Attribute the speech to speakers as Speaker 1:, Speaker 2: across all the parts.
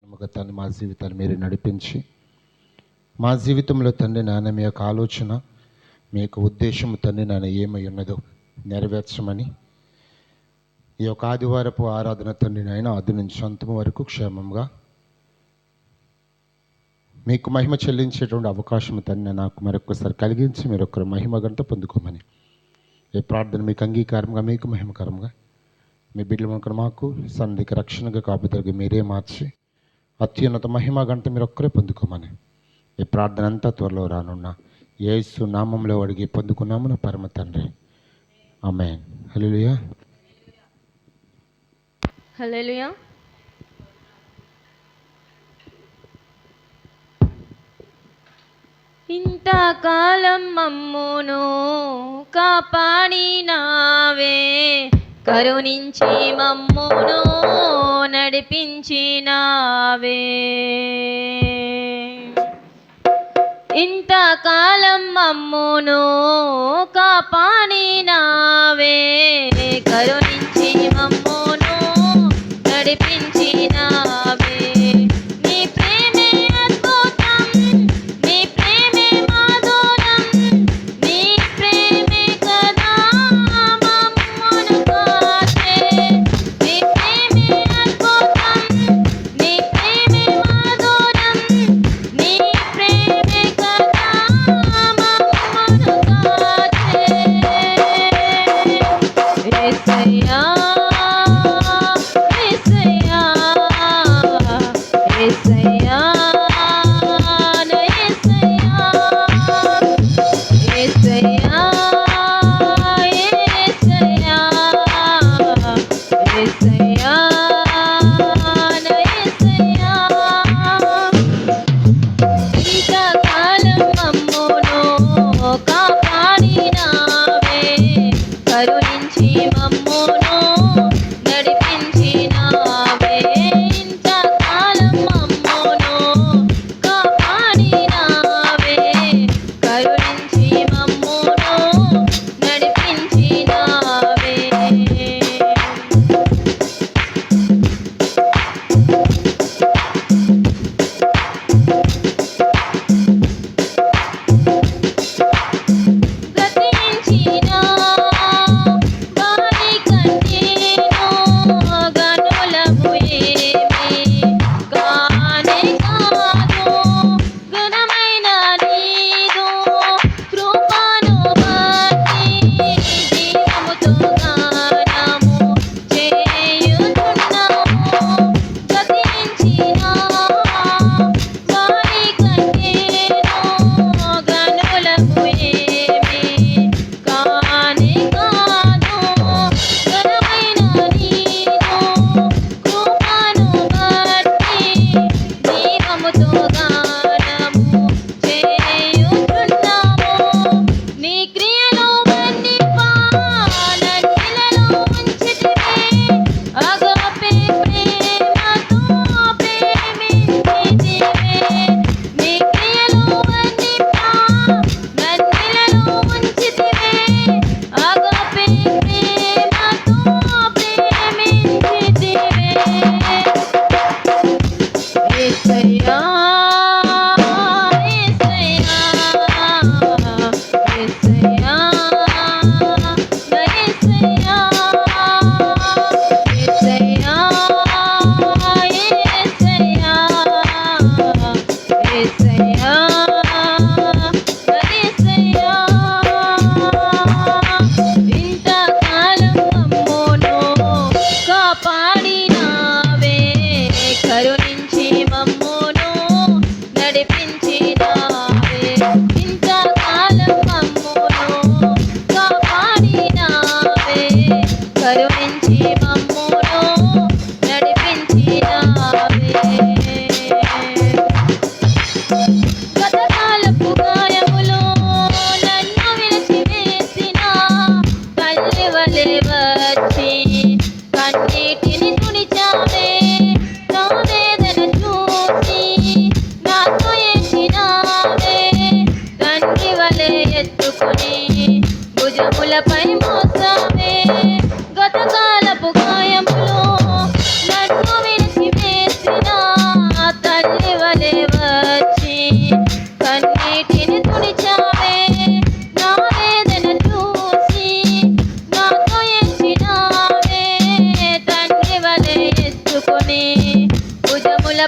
Speaker 1: తండ్రి మా జీవితాన్ని మీరు నడిపించి మా జీవితంలో తండ్రి నాన్న మీ యొక్క ఆలోచన మీ యొక్క ఉద్దేశం తండ్రి నాన్న ఏమై ఉన్నదో నెరవేర్చమని ఈ యొక్క ఆదివారపు ఆరాధన తండ్రి నాయన ఆది నుంచి అంతం వరకు క్షేమంగా మీకు మహిమ చెల్లించేటువంటి అవకాశం తండ్రి నాకు మరొకసారి కలిగించి మీరు ఒక్కరు మహిమ గంట పొందుకోమని ఈ ప్రార్థన మీకు అంగీకారంగా మీకు మహిమకరంగా మీ బిడ్డలు మనకు మాకు సన్నిధికి రక్షణగా కాపుదలకి మీరే మార్చి అత్యున్నత మహిమ గంట మీరు ఒక్కరే పొందుకోమని ఈ ప్రార్థన అంతా త్వరలో రానున్న యేసు నామంలో అడిగి పొందుకున్నాము నా పరమ తండ్రి ఆమేన్. హల్లెలూయా
Speaker 2: హల్లెలూయా. ఇంతకాలం మమ్మును కాపాడినావే, కరుణించి మమ్మును నడిపించినావే. ఇంతకాలం మమ్మును కాపాడినావే, కరుణించి మమ్మును నడిపించినావే. నీ ప్రేమే అద్భుతం, నీ ప్రేమే మాధురం, నీ ప్రేమే కదా మమ్మును కాచే. నీ ప్రేమే అద్భుతం, నీ ప్రేమే మాధురం, నీ ప్రేమే కదా మమ్మును కాచే. యేసయ్యా యేసయ్యా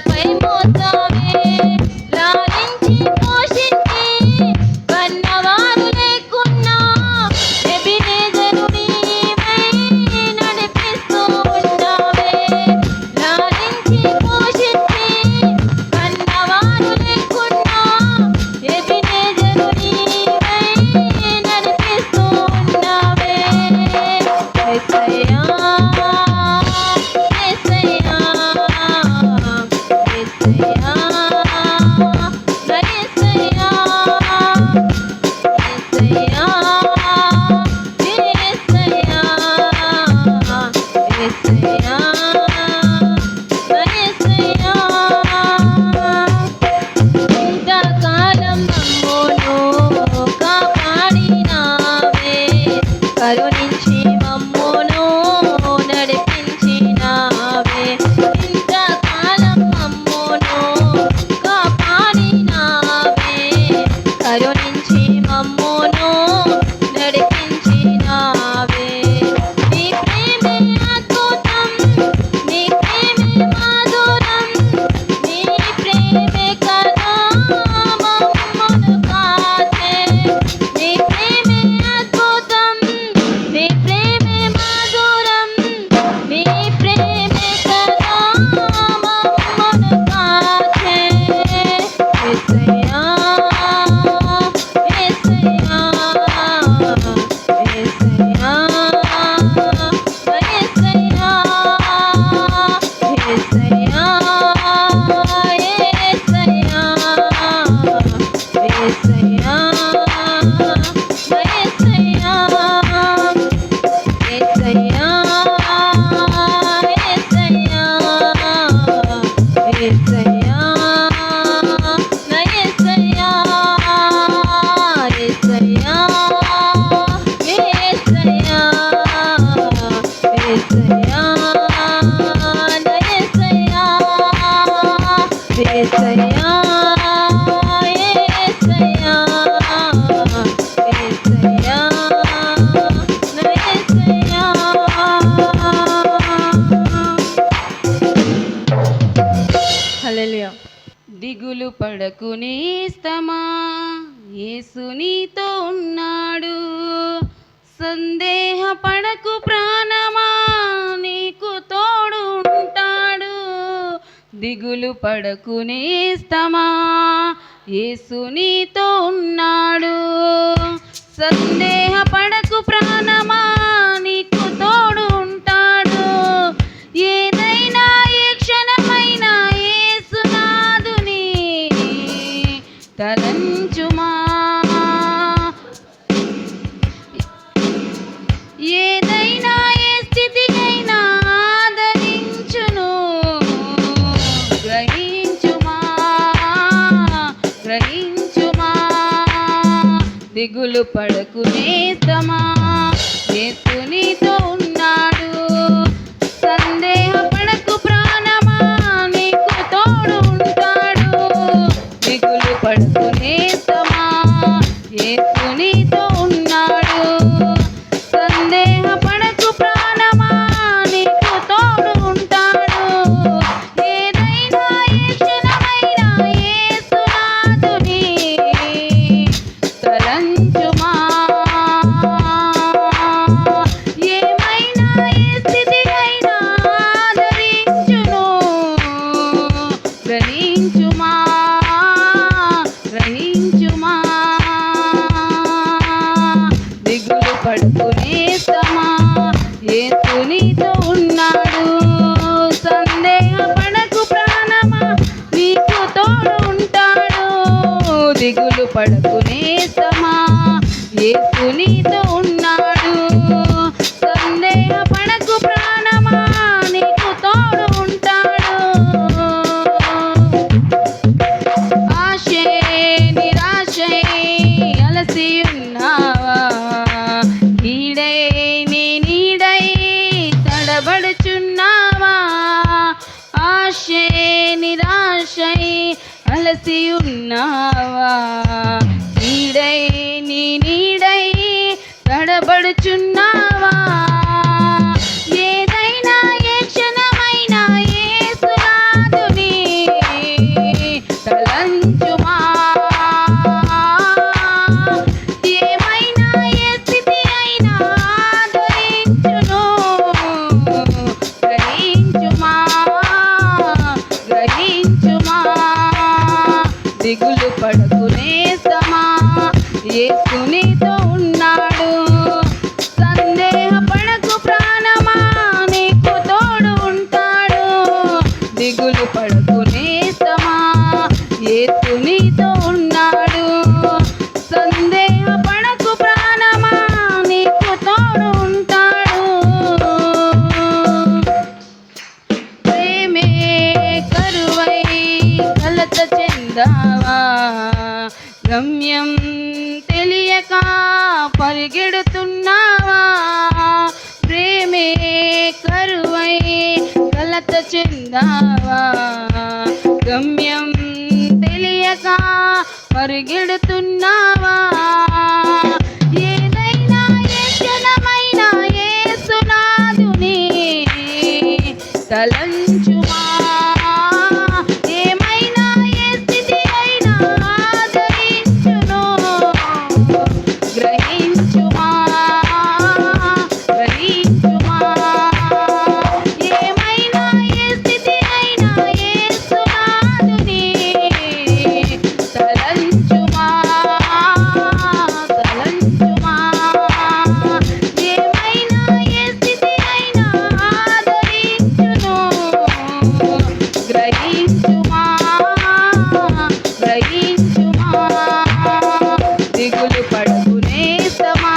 Speaker 2: తలపై మోసావే, లాలించి పోషించి కన్నవారు లేకున్నా ఎబినేజరు నీవై నడిపిస్తూ ఉన్నావే. లాలించి పోషించి కన్నవారు లేకున్నా ఎబినేజరు నీవై నడిపిస్తూ ఉన్నావే. యేసయ్యా యేసయ్యా యేసయ్యా నా యేసయ్యా యేసయ్యా యేసయ్యా యేసయ్యా నా యేసయ్యా. ఇంతకాలం మమ్మును కాపాడినావే, కరుణించి మమ్మును నడిపించినావే. ఇంతకాలం మమ్మును కాపాడినావే, కరుణించి మమ్మును నడిపించినావే. నీ ప్రేమే అద్భుతం, నీ ప్రేమే మాధురం, నీ ప్రేమే కదా మమ్మును కాచే. నీ ప్రేమే అద్భుతం, నీ ప్రేమే మాధురం, నీ ప్రేమే కదా మమ్మును కాచే. యేసయ్యా యేసయ్యా యేసయ్యా యేసయ్యా యేసయ్యా యేసయ్యా యేసయ్యా యేసయ్యా యేసయ్యా యేసయ్యా యేసయ్యా నా యేసయ్యా యేసయ్యా యేసయ్యా యేసయ్యా నా యేసయ్యా యేసయ్యా యేసయ్యా యేసయ్యా నా యేసయ్యా. హల్లెలూయా. దిగులు పడకు నేస్తమా, యేసు నీతో ఉన్నాడు. సందేహ పడకు ప్రాణమా, నీకు తోడు ఉంటాడు. దిగులు పడకు నేస్తమా, యేసు నీతో ఉన్నాడు. సందేహ పడకు ప్రాణమా, నీకు తోడు ఉంటాడు. ఏదైనా ఏ క్షణమైనా యేసునాథుని తలంచుమా. ఏదైనా ఏ స్థితినైనా ఆదరించును. గ్రహించుమా గ్రహించుమా. దిగులు పడకు నేస్తమా, యేసు నీతో ఉన్నాడు. సందేహ పడకు ప్రాణమా, నీకు తోడు ఉంటాడు. దిగులు పడకు నేస్తమా, యేసు నీతో ఉన్నాడు. సందేహ పడకు ప్రాణమా, నీకు తోడు ఉంటాడు. ఏదైనా ఏ క్షణమైనా యేసునాథుని తలంచుమా. ఏమైనా ఏ స్థితి అయినా ఆదరించును. గ్రహించుమా గ్రహించుమా. దిగులు పడుకు నేస్తమా, యేసు నీతో ఉన్నాడు. సందేహ పడకు ప్రాణమా, నీకు తోడు ఉంటాడు. దిగులు పడకు నేస్తమా, యేసు నీతో ఉన్నాడు. సందేహ పడకు ప్రాణమా, నీకు తోడు ఉంటాడు. ఆశే నిరాశే అలసి ఉన్నావా, ఈడై నీ నీడై తడబడుచున్నావా. ఆశే నిరాశై అలసి ఉన్నావా, ఈడై నీ నీడై తడబడుచున్నావా. ఏదైనా ఏ క్షణమైనా యేసునాథుని దిగులు పడకు నేస్తమా, యేసు నీతో ఉన్నాడు. సందేహపడకు ప్రాణమా, నీకు తోడు ఉంటాడు. దిగులు పడకు నేస్తమా, యేసు నీతో ఉన్నాడు. సందేహపడకు ప్రాణమా, నీకు తోడు ఉంటాడు. ప్రేమే కరువై కలత చెందావా, గమ్యం తెలియక పరిగెడుతున్నావా. ప్రేమే కరువై కలత చెందావా, గమ్యం తెలియక పరిగెడుతున్నావా. ఏదైనా ఏ క్షణమైనా యేసునాథుని తలంచుమా. ఏమైనా ఏ స్థితి అయినా ఆదరించును. గ్రహించుమా, గ్రహించుమా. ఏమైనా ఏ స్థితి అయినా యేసునాథుని తలంచుమా, తలంచుమా. ఏమైనా ఏ స్థితి అయినా ఆదరించును. గ్రహించుమా, గ్రహించుమా. దిగులు పడకు నేస్తమా,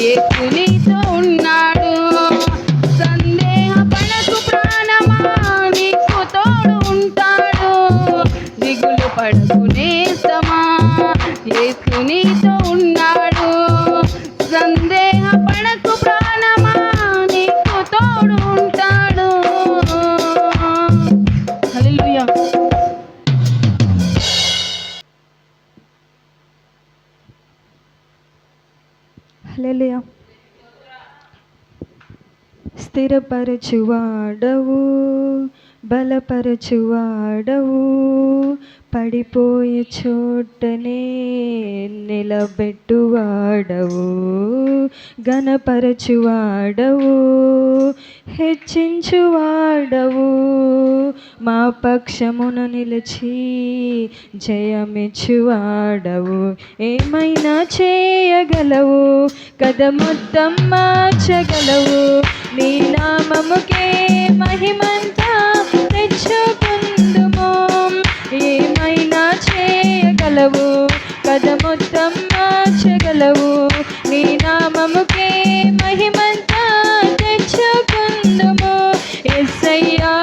Speaker 2: యేసు నీతో ఉన్నాడు. సందేహపడకు ప్రాణమా, నీకు తోడు ఉంటాడు. దిగులు పడకు నేస్తమా, యేసు నీతో ఉన్నాడు. సందేహపడకు ప్రాణమా, నీకు తోడు ఉంటాడు. హల్లెలూయా.
Speaker 3: హల్లెలూయా. స్థిరపరచువాడవు, బలపరచువాడవు, పడిపోయే చోటనే నిలబెట్టువాడవు, ఘనపరచువాడవు, హెచ్చించువాడవు, మా పక్షమున నిలిచి జయమిచ్చువాడవు. ఏమైనా చేయగలవు, కథ మొత్తం మార్చగలవు. నీ నామముకే మహిమంతా తెచ్చుకుందుము. ఏమైనా చేయగలవు, కథ మొత్తం మార్చగలవు. నీ నామముకే మహిమంతా తెచ్చుకుందుము. యేసయ్యా,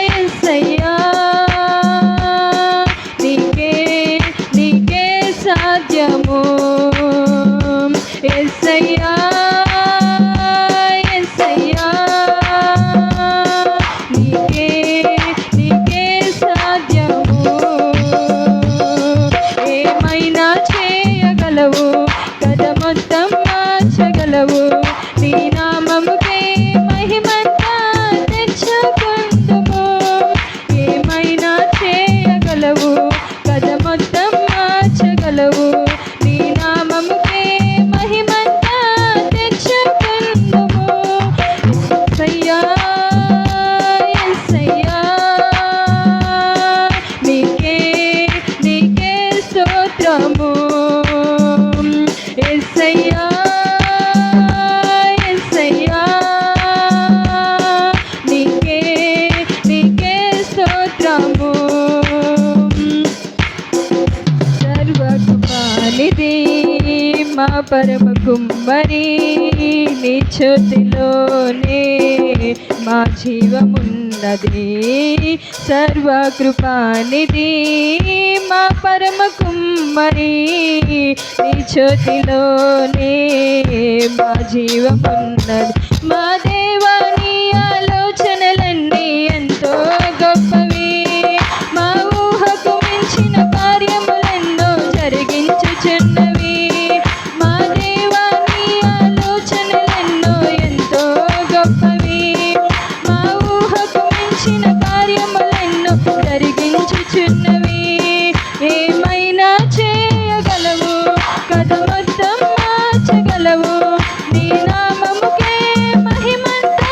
Speaker 3: యేసయ్యా, నీకే నీకే సాధ్యము. యేసయ్యా, యేసయ్యా, నీకే నీకే సాధ్యము. ఏమైనా చేయగలవు, కథ మొత్తం మార్చగలవు. నీ నామముకే మహిమంతా తెచ్చుకుందుము. ఏమైనా చేయగలవు, కథ మొత్తం మార్చగలవు. నీ నామముకే మహిమంతా తెచ్చుకుందుము. యేసయ్యా, యేసయ్యా, నీకే నీకే స్తోత్రము. యేసయ్యా, యేసయ్యా, నీకే నీకే స్తోత్రము. సర్వకృపానిధి మా పరమ కుమ్మరి, నీ చేతిలోనే మా జీవమున్నది. సర్వకృపానిధి మా పరమ కుమ్మరి, నీ చేతిలోనే మా జీవమున్నది. మా దేవాని ఆలోచనలన్నీ ఎంతో గొప్పవి. మా ఊహకు మించిన కార్యములెన్నో జరిగించుచున్నవి. మా దేవాని ఆలోచనలెన్నో ఎంతో గొప్పవి. మా ఊహకు మించిన కార్యములెన్నో జరిగించుచున్నవి. ఏమైనా చేయగలవు, కథ మొత్తం మార్చగలవు. నీ నామముకే మహిమంతా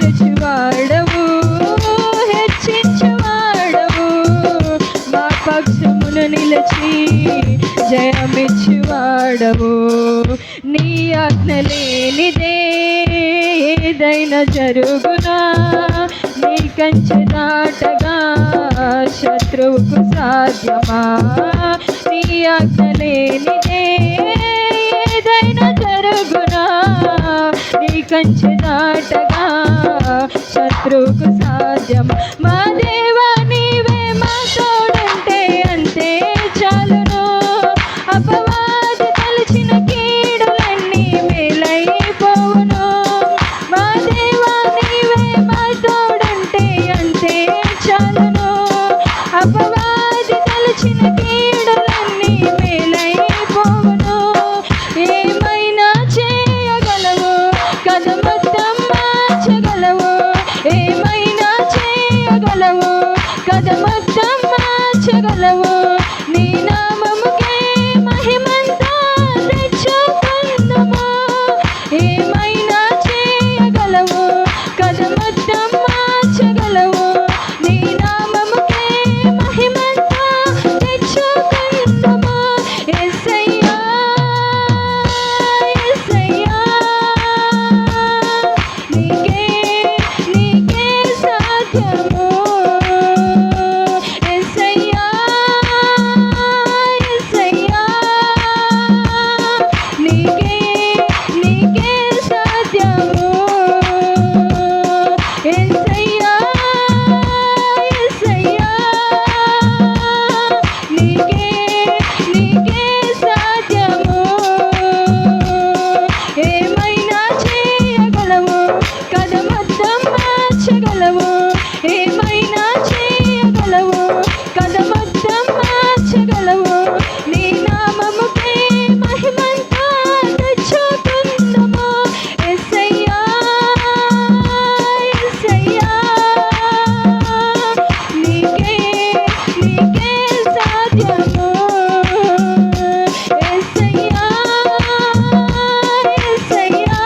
Speaker 3: పిలుచువాడవు, హెచ్చించువాడవు, మా పక్షమును నిలిచి జయమిచ్చువాడవు. నీ ఆజ్ఞ లేనిదే ఏదైనా జరుగునా, నీ కంచె దాటగా శత్రువుకు సాధ్యమా? నీ ఆజ్ఞ లేనిదే ఏదైనా జరుగునా, నీ కంచె దాటగా శత్రువుకు సాధ్యం. మా దేవా నీవే మా తోడుంటే అంతే చాలును, అపవాది తలచిన కీడులన్నీ మేలైపోవును. మా దేవా నీవే మా తోడుంటే అంతే చాలును, అపవాది తలచిన కీడులన్నీ మేలైపోవును. ఏమైనా చేయగలవు, కథ మొత్తం మార్చగలవు, ఏమైనా చేయగలవు, కథ మొత్తం మార్చగలవు. నీ నామముకే మహిమంతా తెచ్చుకుందుము. ఏమైనా చేయగలవు, కథ మొత్తం మార్చగలవు, నీ నామముకే మహిమంతా తెచ్చుకుందుము. యేసయ్యా యేసయ్యా, నీకే నీకే సాధ్యము. యేసయ్యా యేసయ్యా, నీకే నీకే సాధ్యము. యేసయ్యా యేసయ్యా, నీకే నీకే సాధ్యము. ఏమైనా చేయగలవు, కథ మొత్తం మార్చగలవు, ఏమైనా చేయగలవు, కథ మొత్తం మార్చగలవు. నీ నామముకే మహిమంతా తెచ్చుకుందుము. యేసయ్యా యేసయ్యా, నీకే నీకే సాధ్యము. యేసయ్యా యేసయ్యా,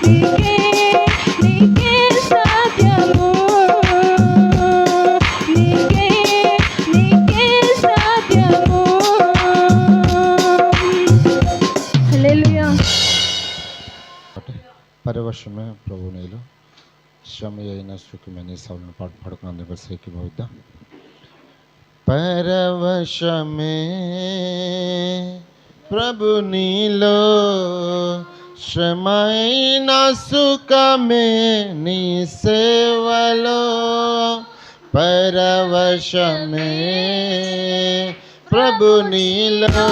Speaker 3: నీకే నీకే సాధ్యము. నీకే నీకే సాధ్యము. హల్లెలూయా.
Speaker 1: పరవశమే ప్రభు నీలో శ్రమ అయిన సుఖమైన సౌలను పాటు పాడుకుని అందరూ సేకి భవిద్దాం. పరవశమే ప్రభు నీలో శ్రమైన సుఖమే నీ సేవలో. పరవశమే ప్రభు నీలో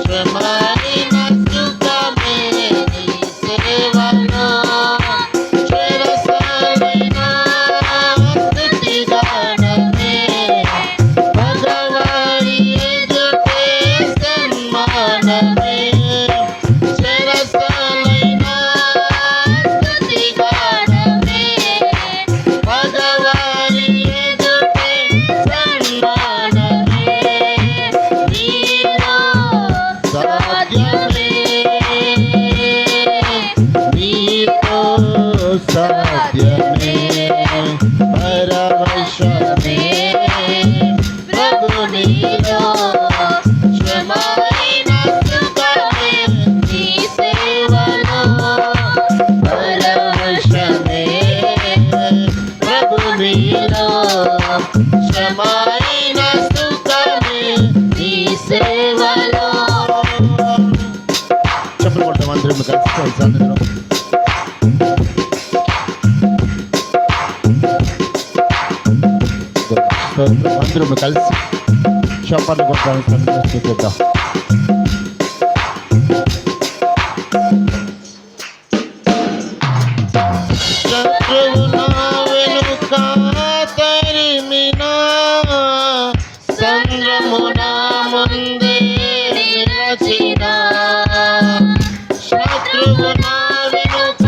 Speaker 1: శ్రమైన సుఖమే నీ సేవలో. చెరసాలైన స్తుతిగానమే భగవాని ఎదుటే సన్మానమే. చెరసాలైన స్తుతిగానమే భగవాని ఎదుటే సన్మానమే. నీలో సాధ్యమే, నీతో సాధ్యమే. పరవశమే ప్రభు నీలో శ్రమైన సుఖమే నీ సేవలో. పరవశమే ప్రభు నీలో శ్రమైన సుఖమే నీ సేవలో. చెప్పలు కొడతాం అందరం కలిసి అందరం. అందరం కలిసి చెప్పలు కొడతాం చూద్దాం. శత్రువు నా వెనుక తరిమినా, సంద్రము నా ముందే నిలచినా. శత్రువు నా వెనుక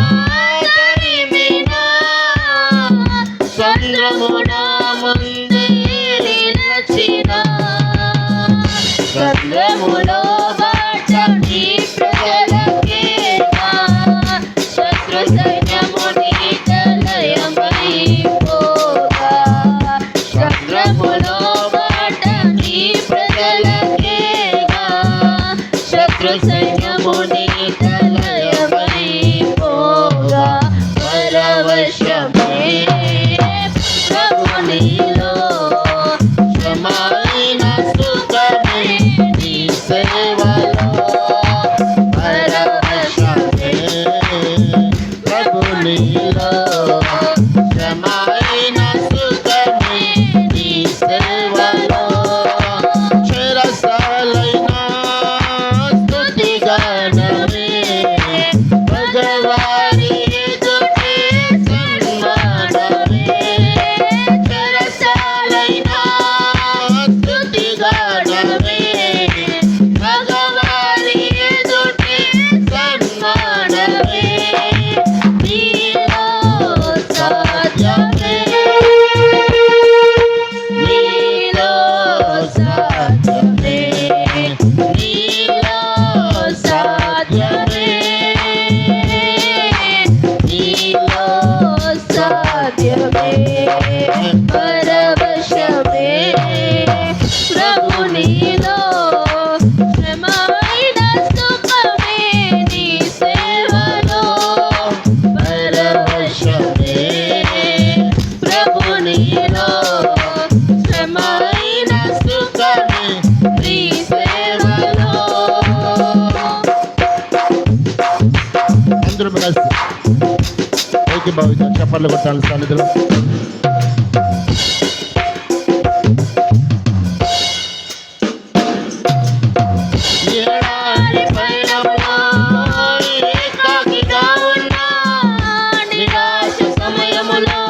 Speaker 1: తరిమినా, సంద్రము నా ముందే నిలచినా. సంద్రములో పైకి భావించాలి, చప్పట్లు కొట్టాలి సన్నిధిలో.
Speaker 2: ఎడారి పయనంలో ఏకాకిగా ఉన్నా, నిరాశ సమయములో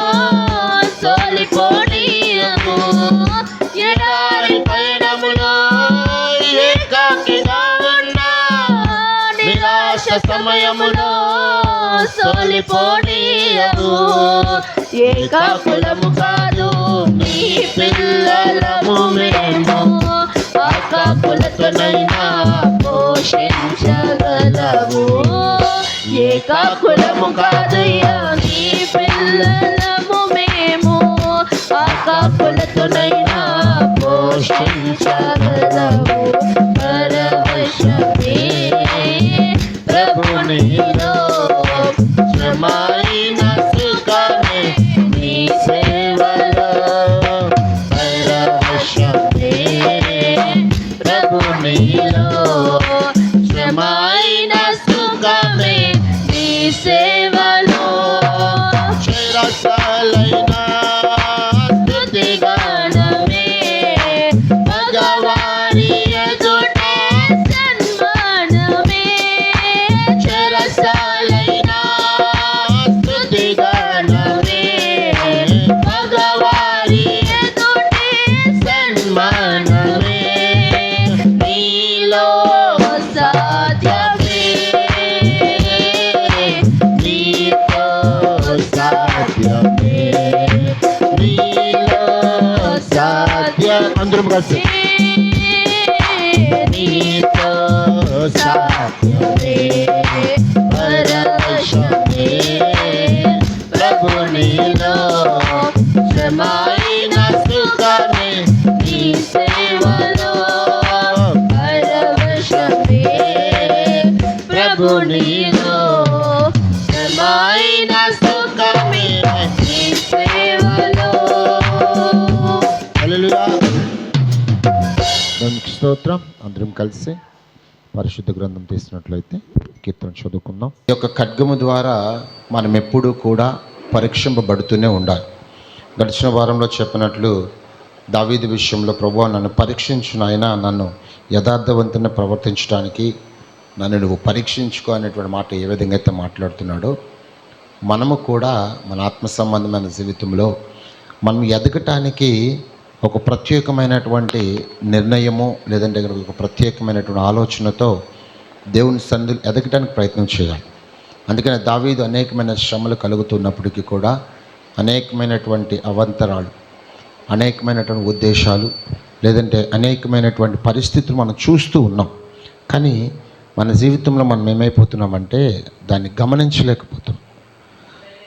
Speaker 2: సోలిపోనీయము. ఎడారి పయనములో ఏకాకిగా ఉన్నా, నిరాశ సమయములో సోలిపోనీయము. ఏకాకులము కాదు నీ పిల్లలము మేము, ఆకాకులతోనైనా పోషించగలవు. ఏకాకులము కాదయ్యా నీ పిల్లలము మేము, ఆకాకులతోనైనా పోషించగలవు. పరవశమే ప్రభునిలో, శ్రమైన సుఖమే నీ సేవలో. పరవశమే ప్రభునిలో, శ్రమైన సుఖమే నీ సేవలో. చిరకాలైన స్తుతిగానమే భగవాని ఎదుట సన్మానమే. చిరకాలైన స్తుతిగానమే భగవాని ఎదుట సన్మానమే. నీలో సాధ్యమే, నీతో సాధ్యమే, నీలో సాధ్యమే.
Speaker 1: అందరం కలిసి
Speaker 2: నీతో సాధ్యమే. పరవశమే ప్రభునిలో, శ్రమైన సుఖమే నీ సేవలో. పరవశమే ప్రభునిలో, శ్రమైన సుఖమే నీ సేవలో.
Speaker 1: హల్లెలూయా. దానికి స్తోత్రం. అందరం కలిసి పరిశుద్ధ గ్రంథం తీసినట్లయితే కీర్తన చదువుకుందాం. ఈ యొక్క ఖడ్గము ద్వారా మనం ఎప్పుడూ కూడా పరీక్షింపబడుతూనే ఉండాలి. గడిచిన వారంలో చెప్పినట్లు దావీదు విషయంలో, ప్రభువా నన్ను పరీక్షించు నాయనా, నన్ను యథార్థవంతంగా ప్రవర్తించడానికి నన్ను నువ్వు పరీక్షించుకో అనేటువంటి మాట ఏ విధంగా అయితే మాట్లాడుతున్నాడో, మనము కూడా మన ఆత్మ సంబంధమైన జీవితంలో మనం ఎదగటానికి ఒక ప్రత్యేకమైనటువంటి నిర్ణయము, లేదంటే ఒక ప్రత్యేకమైనటువంటి ఆలోచనతో దేవుని సన్నిధిలో ఎదగటానికి ప్రయత్నం చేయాలి. అందుకని దావీదు అనేకమైన శ్రమలు కలుగుతున్నప్పటికీ కూడా అనేకమైనటువంటి అవాంతరాలు, అనేకమైనటువంటి ఉద్దేశాలు, లేదంటే అనేకమైనటువంటి పరిస్థితులు మనం చూస్తూ ఉన్నాం. కానీ మన జీవితంలో మనం ఏమైపోతున్నామంటే దాన్ని గమనించలేకపోతున్నాం.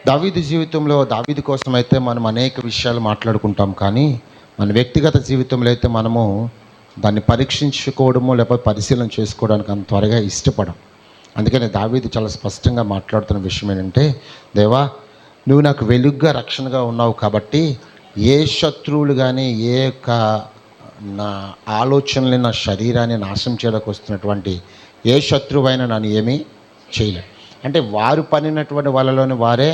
Speaker 1: దావీదు జీవితంలో, దావీదు కోసం అయితే మనం అనేక విషయాలు మాట్లాడుకుంటాం, కానీ మన వ్యక్తిగత జీవితంలో అయితే మనము దాన్ని పరీక్షించుకోవడము లేకపోతే పరిశీలన చేసుకోవడానికి అంత త్వరగా ఇష్టపడం. అందుకని దావీదు చాలా స్పష్టంగా మాట్లాడుతున్న విషయం ఏంటంటే, దేవా నువ్వు నాకు వెలుగుగా రక్షణగా ఉన్నావు కాబట్టి ఏ శత్రువులు కానీ, ఏ యొక్క నా ఆలోచనలు, నా శరీరాన్ని నాశనం చేయడానికి వస్తున్నటువంటి ఏ శత్రువైనా నన్ను ఏమీ చేయలేడు. అంటే వారు పనినటువంటి వాళ్ళలోని వారే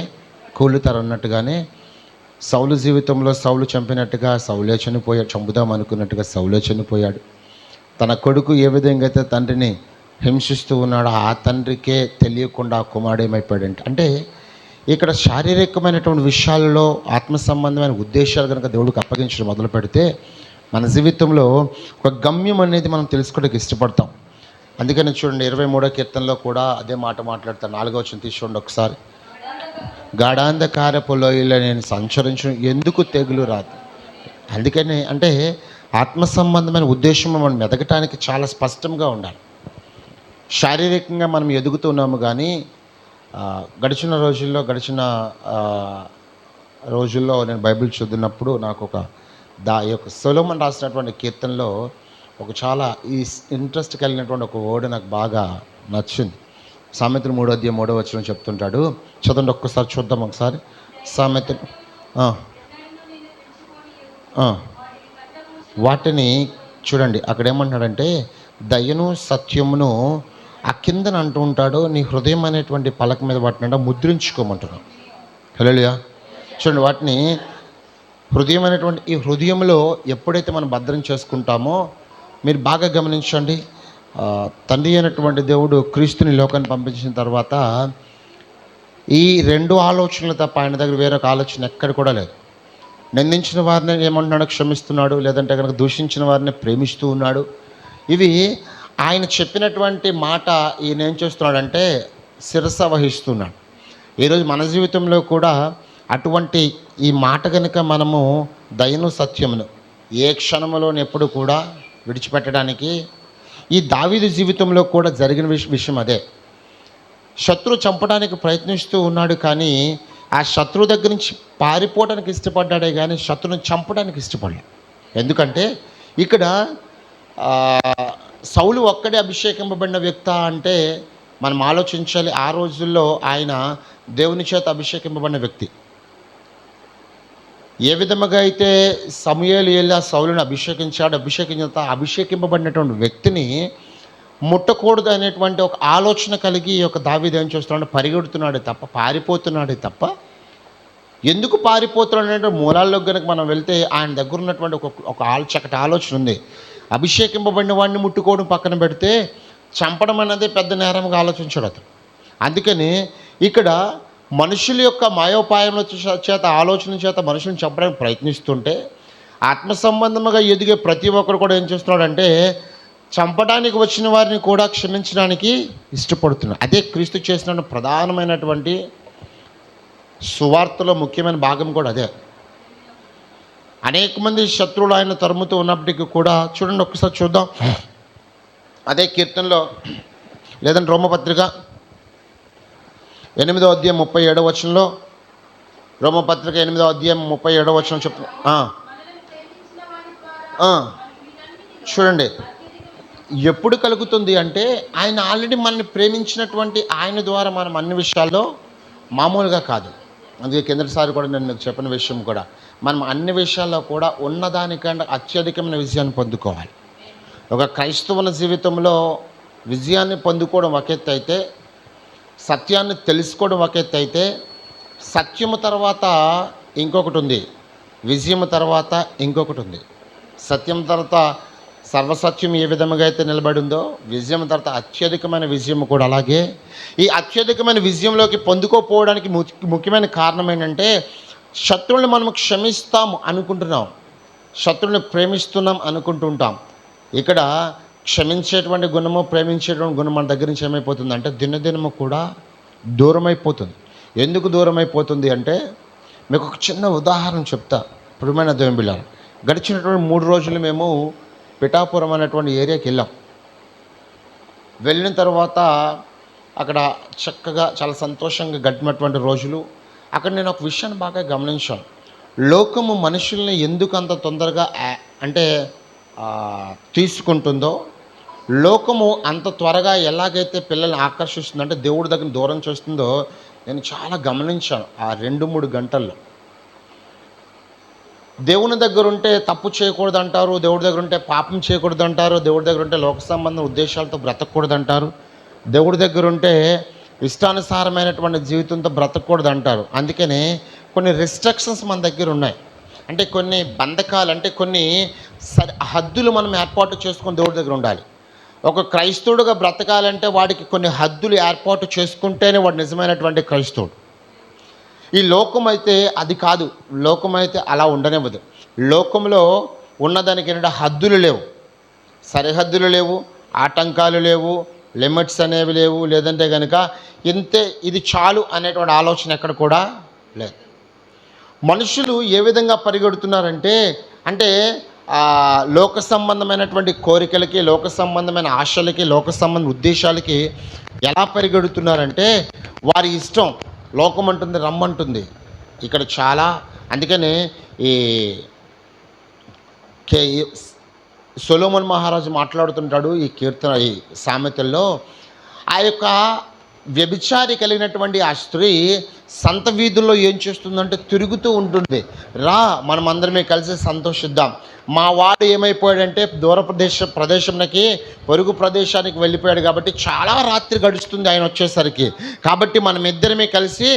Speaker 1: కూలుతారు అన్నట్టుగానే సౌలు జీవితంలో సౌలు చంపినట్టుగా సౌలే చనిపోయాడు, చంపుదాం అనుకున్నట్టుగా సౌలే చనిపోయాడు. తన కొడుకు ఏ విధంగా అయితే తండ్రిని హింసిస్తూ ఉన్నాడో ఆ తండ్రికే తెలియకుండా ఆ కుమారుడు ఏమైపోయాడంటే, అంటే ఇక్కడ శారీరకమైనటువంటి విషయాలలో ఆత్మ సంబంధమైన ఉద్దేశాలు కనుక దేవుడికి అప్పగించడం మొదలు పెడితే మన జీవితంలో ఒక గమ్యం అనేది మనం తెలుసుకోవడానికి ఇష్టపడతాం. అందుకని చూడండి 23వ కీర్తనలో కూడా అదే మాట మాట్లాడతాను. 4వ వచనం తీసుకోండి ఒకసారి. గాఢాంధకారపు లోయలో నేను సంచరించడం ఎందుకు తెగులు రాదు. అందుకని అంటే ఆత్మ సంబంధమైన ఉద్దేశం మనం ఎదగటానికి చాలా స్పష్టంగా ఉండాలి. శారీరకంగా మనం ఎదుగుతున్నాము, కానీ గడిచిన రోజుల్లో నేను బైబిల్ చదివినప్పుడు నాకు ఒక యొక్క సొలొమోను రాసినటువంటి కీర్తనలో ఒక చాలా ఈ ఇంట్రెస్ట్ కలిగినటువంటి ఒక వర్డ్ నాకు బాగా నచ్చింది. సామెతలు 3వ అధ్యాయం 3వ వచనం చెప్తుంటాడు. చదవండి ఒక్కసారి, చూద్దాం ఒకసారి. సామెతలు వాటిని చూడండి. అక్కడ ఏమంటున్నాడంటే, దయను సత్యమును ఆ కిందన అంటూ ఉంటాడు, నీ హృదయం అనేటువంటి పలక మీద వాటిని ముద్రించుకోమంటున్నాడు. హల్లెలూయా. చూడండి, వాటిని హృదయం అనేటువంటి ఈ హృదయంలో ఎప్పుడైతే మనం భద్రం చేసుకుంటామో, మీరు బాగా గమనించండి, తండ్రి అయినటువంటి దేవుడు క్రీస్తుని లోకాన్ని పంపించిన తర్వాత ఈ రెండు ఆలోచనలు తప్ప ఆయన దగ్గర వేరొక ఆలోచన ఎక్కడ కూడా లేదు. నిందించిన వారిని ఏమంటున్నాడు, క్షమిస్తున్నాడు. లేదంటే కనుక దూషించిన వారిని ప్రేమిస్తూ ఉన్నాడు. ఇవి ఆయన చెప్పినటువంటి మాట ఈయన ఏం చేస్తున్నాడంటే శిరస వహిస్తున్నాడు. ఈరోజు మన జీవితంలో కూడా అటువంటి ఈ మాట కనుక మనము దయను సత్యమును ఏ క్షణంలోని ఎప్పుడు కూడా విడిచిపెట్టడానికి, ఈ దావీదు జీవితంలో కూడా జరిగిన విషయం అదే. శత్రువు చంపడానికి ప్రయత్నిస్తూ ఉన్నాడు, కానీ ఆ శత్రువు దగ్గర నుంచి పారిపోవడానికి ఇష్టపడ్డాడే కానీ శత్రువుని చంపడానికి ఇష్టపడలేదు. ఎందుకంటే ఇక్కడ సౌలు ఒక్కడే అభిషేకింపబడిన వ్యక్తి అంటే మనం ఆలోచించాలి. ఆ రోజుల్లో ఆయన దేవుని చేత అభిషేకింపబడిన వ్యక్తి. ఏ విధముగా అయితే సమూయేలు వెళ్ళి ఆ సౌలుని అభిషేకించిన అభిషేకింపబడినటువంటి వ్యక్తిని ముట్టకూడదు అనేటువంటి ఒక ఆలోచన కలిగి ఒక దావీదు ఏం చేస్తున్నాడు, పరిగెడుతున్నాడు తప్ప పారిపోతున్నాడు తప్ప. ఎందుకు పారిపోతున్నాడు అంటే మూలాల్లో కనుక మనం వెళ్తే ఆయన దగ్గర ఉన్నటువంటి ఒక చక్కటి ఆలోచన ఉంది. అభిషేకింపబడిన వాడిని ముట్టుకోవడం పక్కన పెడితే చంపడం అనేది పెద్ద నేరంగా ఆలోచించాడు అతను. అందుకని ఇక్కడ మనుషుల యొక్క మాయోపాయముల చేత ఆలోచన చేత మనుషులను చంపడానికి ప్రయత్నిస్తుంటే ఆత్మ సంబంధముగా ఎదిగే ప్రతి ఒక్కరు కూడా ఏం చేస్తున్నాడంటే చంపడానికి వచ్చిన వారిని కూడా క్షమించడానికి ఇష్టపడుతున్నాడు. అదే క్రీస్తు చేసిన ప్రధానమైనటువంటి సువార్తలో ముఖ్యమైన భాగం కూడా అదే. అనేక మంది శత్రువులు ఆయన తరుముతూ ఉన్నప్పటికీ కూడా చూడండి, ఒక్కసారి చూద్దాం. అదే కీర్తనలో లేదంటే రోమపత్రిక 8వ అధ్యాయం 37వ వచనంలో, రోమపత్రిక 8వ అధ్యాయం 37వ వచనం చెప్పు. చూడండి, ఎప్పుడు కలుగుతుంది అంటే ఆయన ఆల్రెడీ మనల్ని ప్రేమించినటువంటి ఆయన ద్వారా మనం అన్ని విషయాల్లో మామూలుగా కాదు. అందుకే కిందటిసారి కూడా నేను మీకు చెప్పిన విషయం కూడా, మనం అన్ని విషయాల్లో కూడా ఉన్నదానికంటే అత్యధికమైన విజయాన్ని పొందుకోవాలి. ఒక క్రైస్తవుల జీవితంలో విజయాన్ని పొందుకోవడం ఒక ఎత్తు అయితే, సత్యాన్ని తెలుసుకోవడం ఒక ఎత్తు అయితే, సత్యము తర్వాత ఇంకొకటి ఉంది, విజయం తర్వాత ఇంకొకటి ఉంది. సత్యం తర్వాత సర్వసత్యం ఏ విధముగా అయితే నిలబడిందో, విజయం తర్వాత అత్యధికమైన విజయం కూడా అలాగే. ఈ అత్యధికమైన విజయంలోకి పొందుకోపోవడానికి ముఖ్యమైన కారణం ఏంటంటే శత్రువుని మనం క్షమిస్తాం అనుకుంటున్నాం, శత్రువుని ప్రేమిస్తున్నాం అనుకుంటుంటాం. ఇక్కడ క్షమించేటువంటి గుణము, ప్రేమించేటువంటి గుణం మన దగ్గర నుంచి ఏమైపోతుంది అంటే దినదినము కూడా దూరం అయిపోతుంది. ఎందుకు దూరం అయిపోతుంది అంటే మీకు ఒక చిన్న ఉదాహరణ చెప్తా. ప్రియమైన దేవుని బిడ్డలారా, గడిచినటువంటి 3 రోజులు మేము పిఠాపురం అనేటువంటి ఏరియాకి వెళ్ళాం. వెళ్ళిన తర్వాత అక్కడ చక్కగా చాలా సంతోషంగా గడిపినటువంటి రోజులు. అక్కడ నేను ఒక విషయాన్ని బాగా గమనించాను. లోకము మనుషుల్ని ఎందుకు అంత తొందరగా అంటే తీసుకుంటుందో, లోకము అంత త్వరగా ఎలాగైతే పిల్లల్ని ఆకర్షిస్తుందంటే దేవుడి దగ్గర దూరం చేస్తుందో నేను చాలా గమనించాను. ఆ 2-3 గంటల్లో దేవుని దగ్గర ఉంటే తప్పు చేయకూడదు అంటారు, దేవుడి దగ్గర ఉంటే పాపం చేయకూడదు అంటారు, దేవుడి దగ్గర ఉంటే లోక సంబంధ ఉద్దేశాలతో బ్రతకూడదు అంటారు, దేవుడి దగ్గర ఉంటే ఇష్టానుసారమైనటువంటి జీవితంతో బ్రతకూడదు అంటారు. అందుకనే కొన్ని రెస్ట్రిక్షన్స్ మన దగ్గర ఉన్నాయి. అంటే కొన్ని బంధకాలు, అంటే కొన్ని హద్దులు మనం ఏర్పాటు చేసుకొని దేవుడి దగ్గర ఉండాలి. ఒక క్రైస్తవుడుగా బ్రతకాలంటే వాడికి కొన్ని హద్దులు ఏర్పాటు చేసుకుంటేనే వాడు నిజమైనటువంటి క్రైస్తవుడు. ఈ లోకం అయితే అది కాదు. లోకం అయితే అలా ఉండనివ్వదు. లోకంలో ఉన్నదానికి ఏంటంటే హద్దులు లేవు, సరిహద్దులు లేవు, ఆటంకాలు లేవు, లిమిట్స్ అనేవి లేవు. లేదంటే కనుక ఇంతే ఇది చాలు అనేటువంటి ఆలోచన ఎక్కడ కూడా లేదు. మనుషులు ఏ విధంగా పరిగెడుతున్నారంటే అంటే లోక సంబంధమైనటువంటి కోరికలకి, లోక సంబంధమైన ఆశలకి, లోక సంబంధ ఉద్దేశాలకి ఎలా పరిగెడుతున్నారంటే వారి ఇష్టం. లోకం అంటుంది రమ్మంటుంది ఇక్కడ చాలా. అందుకనే ఈ సొలొమోన్ మహారాజు మాట్లాడుతుంటాడు ఈ కీర్తన, ఈ సామెతల్లో. ఆ యొక్క వ్యభిచారి కలిగినటువంటి ఆ స్త్రీ సంత వీధుల్లో ఏం చేస్తుందంటే తిరుగుతూ ఉంటుంది. రా మనం అందరమే కలిసి సంతోషిద్దాం. మా వాడు ఏమైపోయాడంటే దూర ప్రదేశంకి పొరుగు ప్రదేశానికి వెళ్ళిపోయాడు కాబట్టి చాలా రాత్రి గడుస్తుంది ఆయన వచ్చేసరికి. కాబట్టి మనం ఇద్దరమే కలిసి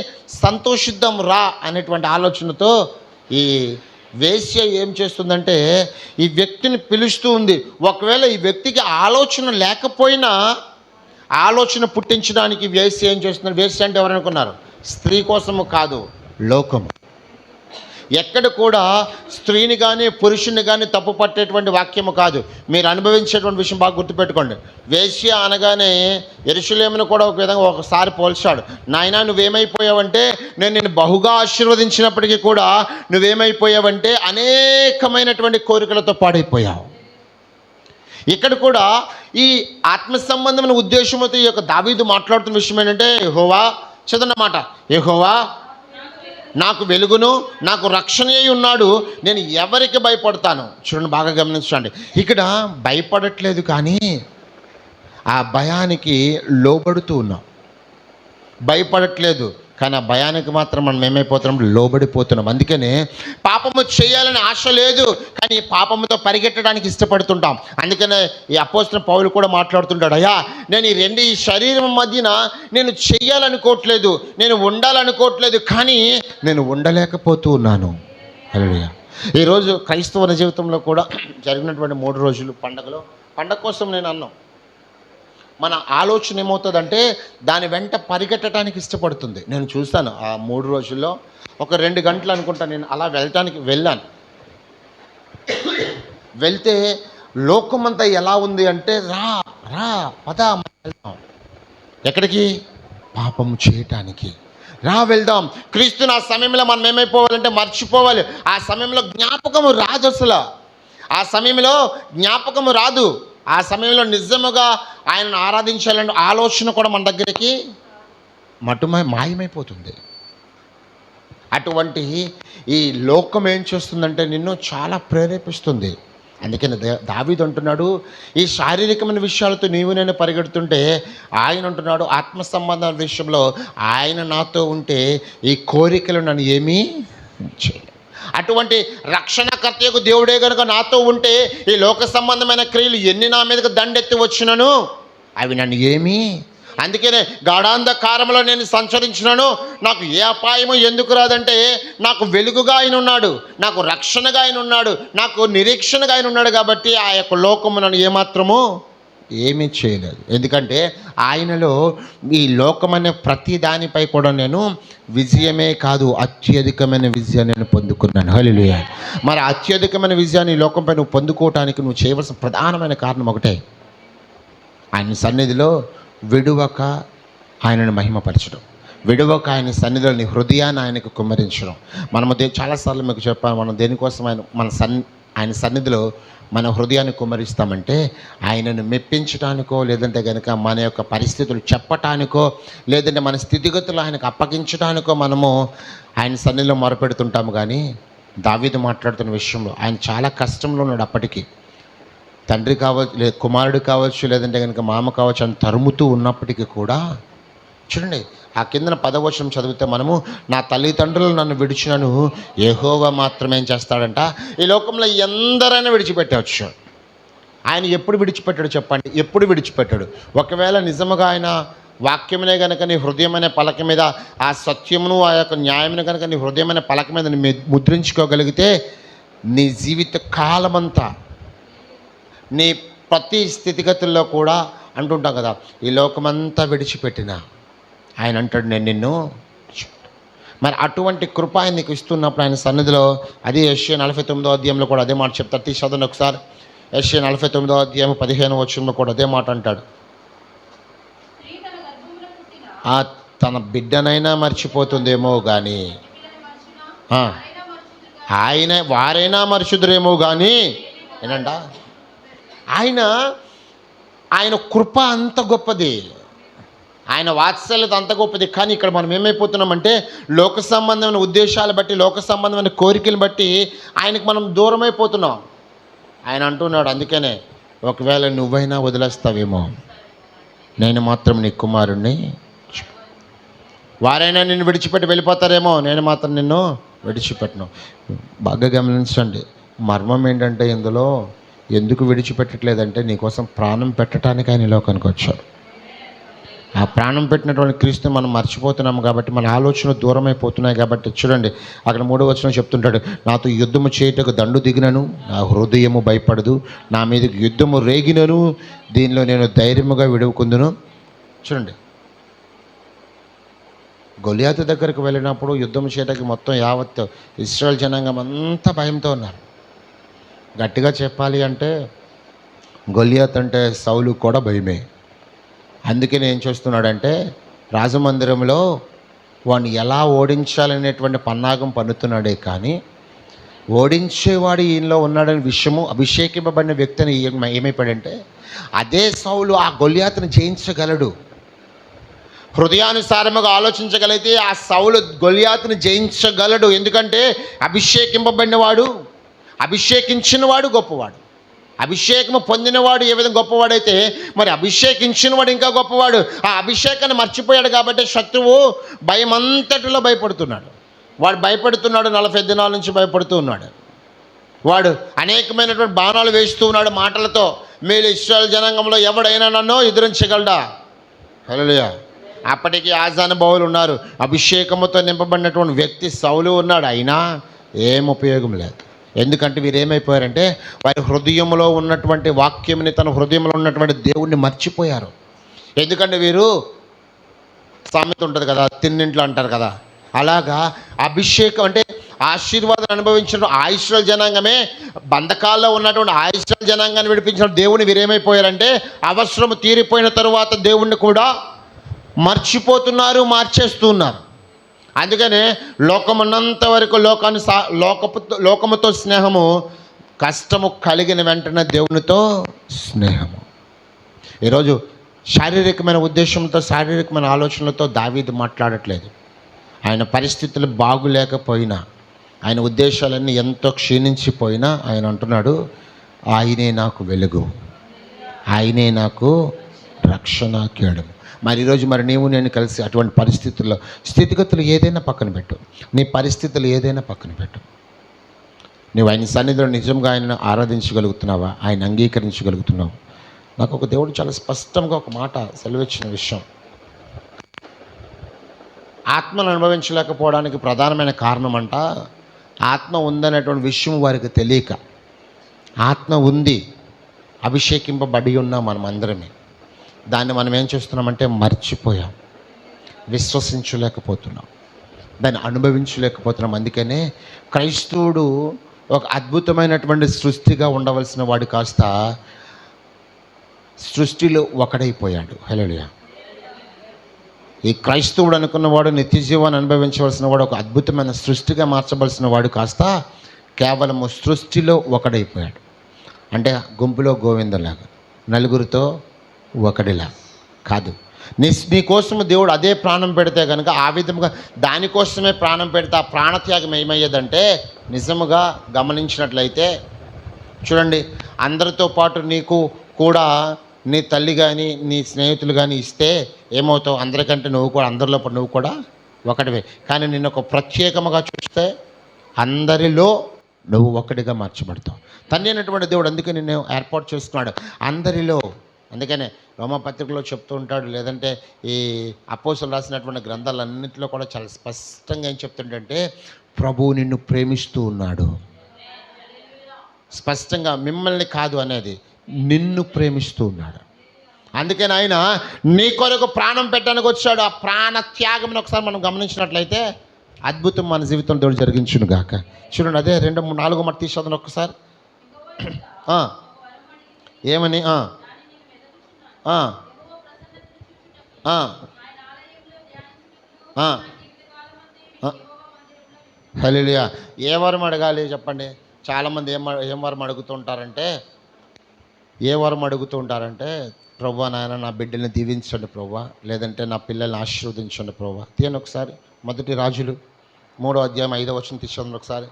Speaker 1: సంతోషిద్దాం రా అనేటువంటి ఆలోచనతో ఈ వేశ్య ఏం చేస్తుందంటే ఈ వ్యక్తిని పిలుస్తూ ఉంది. ఒకవేళ ఈ వ్యక్తికి ఆలోచన లేకపోయినా ఆలోచన పుట్టించడానికి వేశ్య ఏం చేస్తున్నారు? వేశ్య అంటే ఎవరనుకున్నారు? స్త్రీ కోసము కాదు, లోకము. ఎక్కడ కూడా స్త్రీని కానీ పురుషుని కానీ తప్పు పట్టేటువంటి వాక్యము కాదు. మీరు అనుభవించేటువంటి విషయం బాగా గుర్తుపెట్టుకోండి. వేశ్య అనగానే యెరూషలేమును కూడా ఒక విధంగా ఒకసారి పోల్చాడు. నాయనా నువ్వేమైపోయావంటే నేను నిన్ను బహుగా ఆశీర్వదించినప్పటికీ కూడా నువ్వేమైపోయావంటే అనేకమైనటువంటి కోరికలతో పాడైపోయావు. ఇక్కడ కూడా ఈ ఆత్మ సంబంధమైన ఉద్దేశంతో ఈ యొక్క దావీదు మాట్లాడుతున్న విషయం ఏంటంటే, యెహోవా చదవన్నమాట, యెహోవా నాకు వెలుగును నాకు రక్షణ అయి ఉన్నాడు, నేను ఎవరికి భయపడతాను. చూడండి బాగా గమనించండి, ఇక్కడ భయపడట్లేదు కానీ ఆ భయానికి లోబడుతూ ఉన్నాం. భయపడట్లేదు కానీ ఆ భయానికి మాత్రం మనం ఏమైపోతున్నాం? లోబడిపోతున్నాం. అందుకనే పాపము చేయాలని ఆశ లేదు కానీ పాపముతో పరిగెట్టడానికి ఇష్టపడుతుంటాం. అందుకనే ఈ అపోస్తలుడైన పౌలు కూడా మాట్లాడుతుంటాడు, అయ్యా నేను ఈ శరీరం మధ్యన నేను చెయ్యాలనుకోవట్లేదు, నేను ఉండాలనుకోవట్లేదు కానీ నేను ఉండలేకపోతూ ఉన్నాను. హల్లెలూయా. ఈరోజు క్రైస్తవ జీవితంలో కూడా జరిగినటువంటి 3 రోజులు పండగ కోసం నేను అన్నాం, మన ఆలోచన ఏమవుతుందంటే దాని వెంట పరిగెట్టడానికి ఇష్టపడుతుంది. నేను చూస్తాను ఆ 3 రోజుల్లో ఒక 2 గంటలు అనుకుంటా నేను అలా వెళ్ళాను. వెళ్తే లోకమంతా ఎలా ఉంది అంటే రా పద వెళ్దాం. ఎక్కడికి? పాపం చేయటానికి వెళ్దాం. క్రీస్తుని ఆ సమయంలో మనం ఏమైపోవాలంటే మర్చిపోవాలి. ఆ సమయంలో జ్ఞాపకము రాదు. అసలు ఆ సమయంలో జ్ఞాపకము రాదు. ఆ సమయంలో నిజముగా ఆయనను ఆరాధించాలని ఆలోచన కూడా మన దగ్గరికి మాయమైపోతుంది. అటువంటి ఈ లోకం ఏం చేస్తుందంటే నిన్ను చాలా ప్రేరేపిస్తుంది. అందుకని దావీదు అంటున్నాడు, ఈ శారీరకమైన విషయాలతో నీవు నేను పరిగెడుతుంటే ఆయన అంటున్నాడు ఆత్మ సంబంధమైన విషయంలో ఆయన నాతో ఉంటే ఈ కోరికలు నన్ను ఏమీ చేయలేదు. అటువంటి రక్షణకర్తయకు దేవుడే కనుక నాతో ఉంటే ఈ లోక సంబంధమైన క్రియలు ఎన్ని నా మీదకి దండెత్తి వచ్చినను అవి నన్ను ఏమీ. అందుకనే గాఢాంధకారంలో నేను సంచరించినాను, నాకు ఏ అపాయము ఎందుకు రాదంటే నాకు వెలుగుగా ఆయన ఉన్నాడు, నాకు రక్షణగా ఆయన ఉన్నాడు, నాకు నిరీక్షణగా ఆయన ఉన్నాడు. కాబట్టి ఆ యొక్క లోకము నన్ను ఏమాత్రము ఏమీ చేయలేదు. ఎందుకంటే ఆయనలో ఈ లోకమనే ప్రతి దానిపై కూడా నేను విజయమే కాదు అత్యధికమైన విజయాన్ని నేను పొందుకున్నాను. హల్లెలూయా. మరి అత్యధికమైన విజయాన్ని ఈ లోకంపై నువ్వు పొందుకోవటానికి నువ్వు చేయవలసిన ప్రధానమైన కారణం ఒకటే, ఆయన సన్నిధిలో విడువక ఆయనను మహిమపరచడం, విడువక ఆయన సన్నిధిలో నీ హృదయాన్ని ఆయనకు కుమ్మరించడం. మనము చాలాసార్లు మీకు చెప్పాను, మనం దేనికోసం ఆయన సన్నిధిలో మన హృదయాన్ని కుమ్మరిస్తామంటే ఆయనను మెప్పించడానికో, లేదంటే కనుక మన యొక్క పరిస్థితులు చెప్పటానికో, లేదంటే మన స్థితిగతులు ఆయనకు అప్పగించడానికో మనము ఆయన సన్నిధిలో మొరపెడుతుంటాము. కానీ దావీదు మాట్లాడుతున్న విషయంలో ఆయన చాలా కష్టంలో ఉన్నాడు. అప్పటికి తండ్రి కావచ్చు, లేదు కుమారుడు కావచ్చు, లేదంటే కనుక మామ కావచ్చు అని తరుముతూ ఉన్నప్పటికీ కూడా చూడండి ఆ కిందన 10వ వచనం చదివితే మనము నా తల్లిదండ్రులు నన్ను విడిచినను యెహోవా మాత్రమే ఏం చేస్తాడంట, ఈ లోకంలో ఎందరైనా విడిచిపెట్టవచ్చు. ఆయన ఎప్పుడు విడిచిపెట్టాడు చెప్పండి? ఎప్పుడు విడిచిపెట్టాడు? ఒకవేళ నిజముగా ఆయన వాక్యమునే కనుక నీ హృదయమైన పలక మీద ఆ సత్యమును ఆ యొక్క న్యాయమును కనుక నీ హృదయమైన పలక మీద ముద్రించుకోగలిగితే నీ జీవిత కాలమంతా నీ ప్రతి స్థితిగతుల్లో కూడా అంటుంటాం కదా, ఈ లోకమంతా విడిచిపెట్టిన ఆయన అంటాడు నేను నిన్ను. మరి అటువంటి కృప ఆయన నీకు ఇస్తున్నప్పుడు ఆయన సన్నిధిలో అదే యెషయా 49వ అధ్యాయంలో కూడా అదే మాట చెప్తారు. చదవండి ఒకసారి. యెషయా 49వ అధ్యాయం 15వ వచనంలో కూడా అదే మాట అంటాడు. తన బిడ్డనైనా మర్చిపోతుందేమో కానీ వారైనా మర్చిదురేమో కానీ ఏనంట ఆయన కృప అంత గొప్పది, ఆయన వాత్సల్యత అంత గొప్పది. కానీ ఇక్కడ మనం ఏమైపోతున్నామంటే లోక సంబంధమైన ఉద్దేశాలు బట్టి, లోక సంబంధమైన కోరికలు బట్టి ఆయనకు మనం దూరం అయిపోతున్నాం. ఆయన అంటున్నాడు, అందుకనే ఒకవేళ నువ్వైనా వదిలేస్తావేమో నేను మాత్రం నీ కుమారుణ్ణి. వారైనా నిన్ను విడిచిపెట్టి వెళ్ళిపోతారేమో, నేను మాత్రం నిన్ను విడిచిపెట్టను. బాగా గమనించండి, మర్మం ఏంటంటే ఇందులో ఎందుకు విడిచిపెట్టట్లేదంటే నీకోసం ప్రాణం పెట్టడానికి ఆయన ఈ లోకానికి వచ్చాడు. ఆ ప్రాణం పెట్టినటువంటి క్రీస్తుని మనం మర్చిపోతున్నాము కాబట్టి మన ఆలోచనలు దూరం అయిపోతున్నాయి. కాబట్టి చూడండి, అక్కడ 3వ వచనం చెప్తుంటాడు, నాతో యుద్ధము చేయుటకు దండు దిగినను నా హృదయము భయపడదు, నా మీదకి యుద్ధము రేగినను దీనిలో నేను ధైర్యముగా విడువుకుందును. చూడండి, గొలియాతు దగ్గరికి వెళ్ళినప్పుడు యుద్ధం చేయడానికి మొత్తం యావత్ ఇశ్రాయేల్ జనాంగం అంతా భయంతో ఉన్నారు. గట్టిగా చెప్పాలి అంటే గొలియాత్ అంటే సౌలు కూడా భయమే. అందుకని ఏం చేస్తున్నాడంటే రాజమందిరంలో వాడిని ఎలా ఓడించాలనేటువంటి పన్నాగం పన్నుతున్నాడే కానీ ఓడించేవాడు ఈయనలో ఉన్నాడనే విషయము అభిషేకింపబడిన వ్యక్తిని ఏమైపోయాడంటే అదే సౌలు ఆ గొలియాతుని జయించగలడు. హృదయానుసారముగా ఆలోచించగలిగితే ఆ సౌలు గొలియాతుని జయించగలడు. ఎందుకంటే అభిషేకింపబడినవాడు, అభిషేకించినవాడు గొప్పవాడు. అభిషేకము పొందినవాడు ఏ విధంగా గొప్పవాడైతే మరి అభిషేకించినవాడు ఇంకా గొప్పవాడు. ఆ అభిషేకాన్ని మర్చిపోయాడు కాబట్టి శత్రువు భయమంతటిలో భయపడుతున్నాడు. వాడు భయపడుతున్నాడు, 40 దినాల నుంచి భయపడుతూ ఉన్నాడు. వాడు అనేకమైనటువంటి బాణాలు వేస్తూ ఉన్నాడు మాటలతో. మీరు ఇశ్రాయేలు జనాంగంలో ఎవడైనా నన్ను ఎదిరించగలడా? హల్లెలూయా. అప్పటికి ఆజానుభావులు ఉన్నారు, అభిషేకముతో నింపబడినటువంటి వ్యక్తి సౌలు ఉన్నాడు, అయినా ఏం ఉపయోగం లేదు. ఎందుకంటే వీరు ఏమైపోయారంటే వారి హృదయంలో ఉన్నటువంటి వాక్యంని, తన హృదయంలో ఉన్నటువంటి దేవుణ్ణి మర్చిపోయారు. ఎందుకంటే వీరు సామెత ఉంటుంది కదా, తిన్నింట్లో అంటారు కదా, అలాగా అభిషేకం అంటే ఆశీర్వాదం అనుభవించిన ఆ ఇశ్రాయేలు జనాంగమే బంధకాల్లో ఉన్నటువంటి ఆ ఇశ్రాయేలు జనాంగాన్ని విడిపించిన దేవుని వీరేమైపోయారంటే అవసరం తీరిపోయిన తరువాత దేవుణ్ణి కూడా మర్చిపోతున్నారు, మార్చేస్తున్నారు. అందుకనే లోకమున్నంత వరకు లోకముతో స్నేహము, కష్టము కలిగిన వెంటనే దేవునితో స్నేహము. ఈరోజు శారీరకమైన ఉద్దేశంతో, శారీరకమైన ఆలోచనలతో దావీదు మాట్లాడట్లేదు. ఆయన పరిస్థితులు బాగులేకపోయినా, ఆయన ఉద్దేశాలన్నీ ఎంతో క్షీణించిపోయినా ఆయన అంటున్నాడు, ఆయనే నాకు వెలుగు, ఆయనే నాకు రక్షణ కేడము. మరి ఈరోజు మరి నీవు నేను కలిసి అటువంటి పరిస్థితుల్లో, స్థితిగతులు ఏదైనా పక్కన పెట్టు, నీ పరిస్థితులు ఏదైనా పక్కన పెట్టు, నువ్వు ఆయన సన్నిధిలో నిజంగా ఆయనను ఆరాధించగలుగుతున్నావా, ఆయన అంగీకరించగలుగుతున్నావు? నాకు ఒక దేవుడు చాలా స్పష్టంగా ఒక మాట సెలవిచ్చిన విషయం, ఆత్మను అనుభవించలేకపోవడానికి ప్రధానమైన కారణం అంట ఆత్మ ఉందనేటువంటి విషయం వారికి తెలియక. ఆత్మ ఉంది, అభిషేకింపబడి ఉన్నాం మనం అందరమే, దాన్ని మనం ఏం చేస్తున్నామంటే మర్చిపోయాం, విశ్వసించలేకపోతున్నాం, దాన్ని అనుభవించలేకపోతున్నాం. అందుకనే క్రైస్తవుడు ఒక అద్భుతమైనటువంటి సృష్టిగా ఉండవలసిన వాడు కాస్త సృష్టిలో ఒకడైపోయాడు. హల్లెలూయా. ఈ క్రైస్తవుడు అనుకున్నవాడు నిత్య జీవాన్ని అనుభవించవలసిన వాడు, ఒక అద్భుతమైన సృష్టిగా మార్చవలసిన వాడు కాస్త కేవలము సృష్టిలో ఒకడైపోయాడు. అంటే గుంపులో గోవిందలాగా, నలుగురితో ఒకడిలా కాదు. నీ కోసము దేవుడు అదే ప్రాణం పెడితే కనుక, ఆ విధంగా దానికోసమే ప్రాణం పెడితే ఆ ప్రాణత్యాగం ఏమయ్యేదంటే, నిజముగా గమనించినట్లయితే చూడండి, అందరితో పాటు నీకు కూడా నీ తల్లి కానీ నీ స్నేహితులు కానీ ఇస్తే ఏమవుతావు? అందరికంటే నువ్వు కూడా, అందరిలో నువ్వు కూడా ఒకటివే. కానీ నిన్ను ఒక ప్రత్యేకముగా చూస్తే అందరిలో నువ్వు ఒకటిగా మార్చబడతావు. తండ్రి అయినటువంటి దేవుడు అందుకే నిన్ను ఏర్పాటు చేసుకున్నాడు అందరిలో. అందుకనే రోమపత్రికలో చెప్తూ ఉంటాడు, లేదంటే ఈ అపోస్తులు రాసినటువంటి గ్రంథాలన్నింటిలో కూడా చాలా స్పష్టంగా ఏం చెప్తుంటే, ప్రభువు నిన్ను ప్రేమిస్తూ ఉన్నాడు. స్పష్టంగా మిమ్మల్ని కాదు అనేది, నిన్ను ప్రేమిస్తూ ఉన్నాడు. అందుకని ఆయన నీ కొరకు ప్రాణం పెట్టడానికి వచ్చాడు. ఆ ప్రాణ త్యాగం ఒకసారి మనం గమనించినట్లయితే అద్భుతం మన జీవితంలో దేవుడు జరిగించును గాక. చూడండి, అదే 2, 3, 4 మాట తీసుకోండి ఒక్కసారి. ఏమని? హల్లెలూయా. ఏ వరం అడగాలి చెప్పండి? చాలామంది ఏం వరం అడుగుతుంటారంటే, ప్రభువా నాయన నా బిడ్డల్ని దీవించండి ప్రభువా, లేదంటే నా పిల్లల్ని ఆశీర్వదించండి ప్రభువా. తీయండి ఒకసారి 1 రాజులు 3వ అధ్యాయం 5వ వచనం తీసుకోండి ఒకసారి.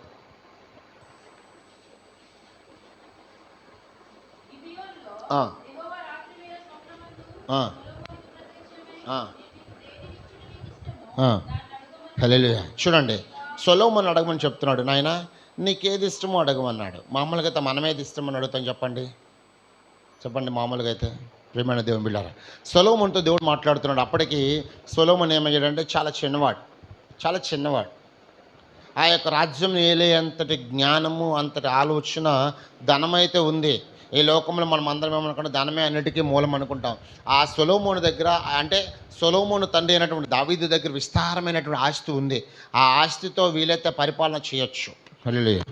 Speaker 1: హల్లెలూయా. చూడండి, సొలొమోను అడగమని చెప్తున్నాడు. నాయన నీకేది ఇష్టమో అడగమన్నాడు. మామూలుగా అయితే మనమేది ఇష్టమని అడుగుతాం చెప్పండి. మామూలుగా అయితే ప్రియమైన దేవుని బిడ్డారా, సొలొమోనుతో దేవుడు మాట్లాడుతున్నాడు. అప్పటికి సొలొమోను ఏమయ్యాడంటే చాలా చిన్నవాడు. ఆ యొక్క రాజ్యం ఏలే అంతటి జ్ఞానము, అంతటి ఆలోచన, ధనమైతే ఉంది. ఈ లోకంలో మనం అందరం ఏమనుకుంటే ధనమే అన్నిటికీ మూలం అనుకుంటాం. ఆ సొలొమోను దగ్గర, అంటే సొలొమోను తండ్రి అయినటువంటి దావీదు దగ్గర విస్తారమైనటువంటి ఆస్తి ఉంది. ఆ ఆస్తితో వీలైతే పరిపాలన చేయొచ్చు. హల్లెలూయా.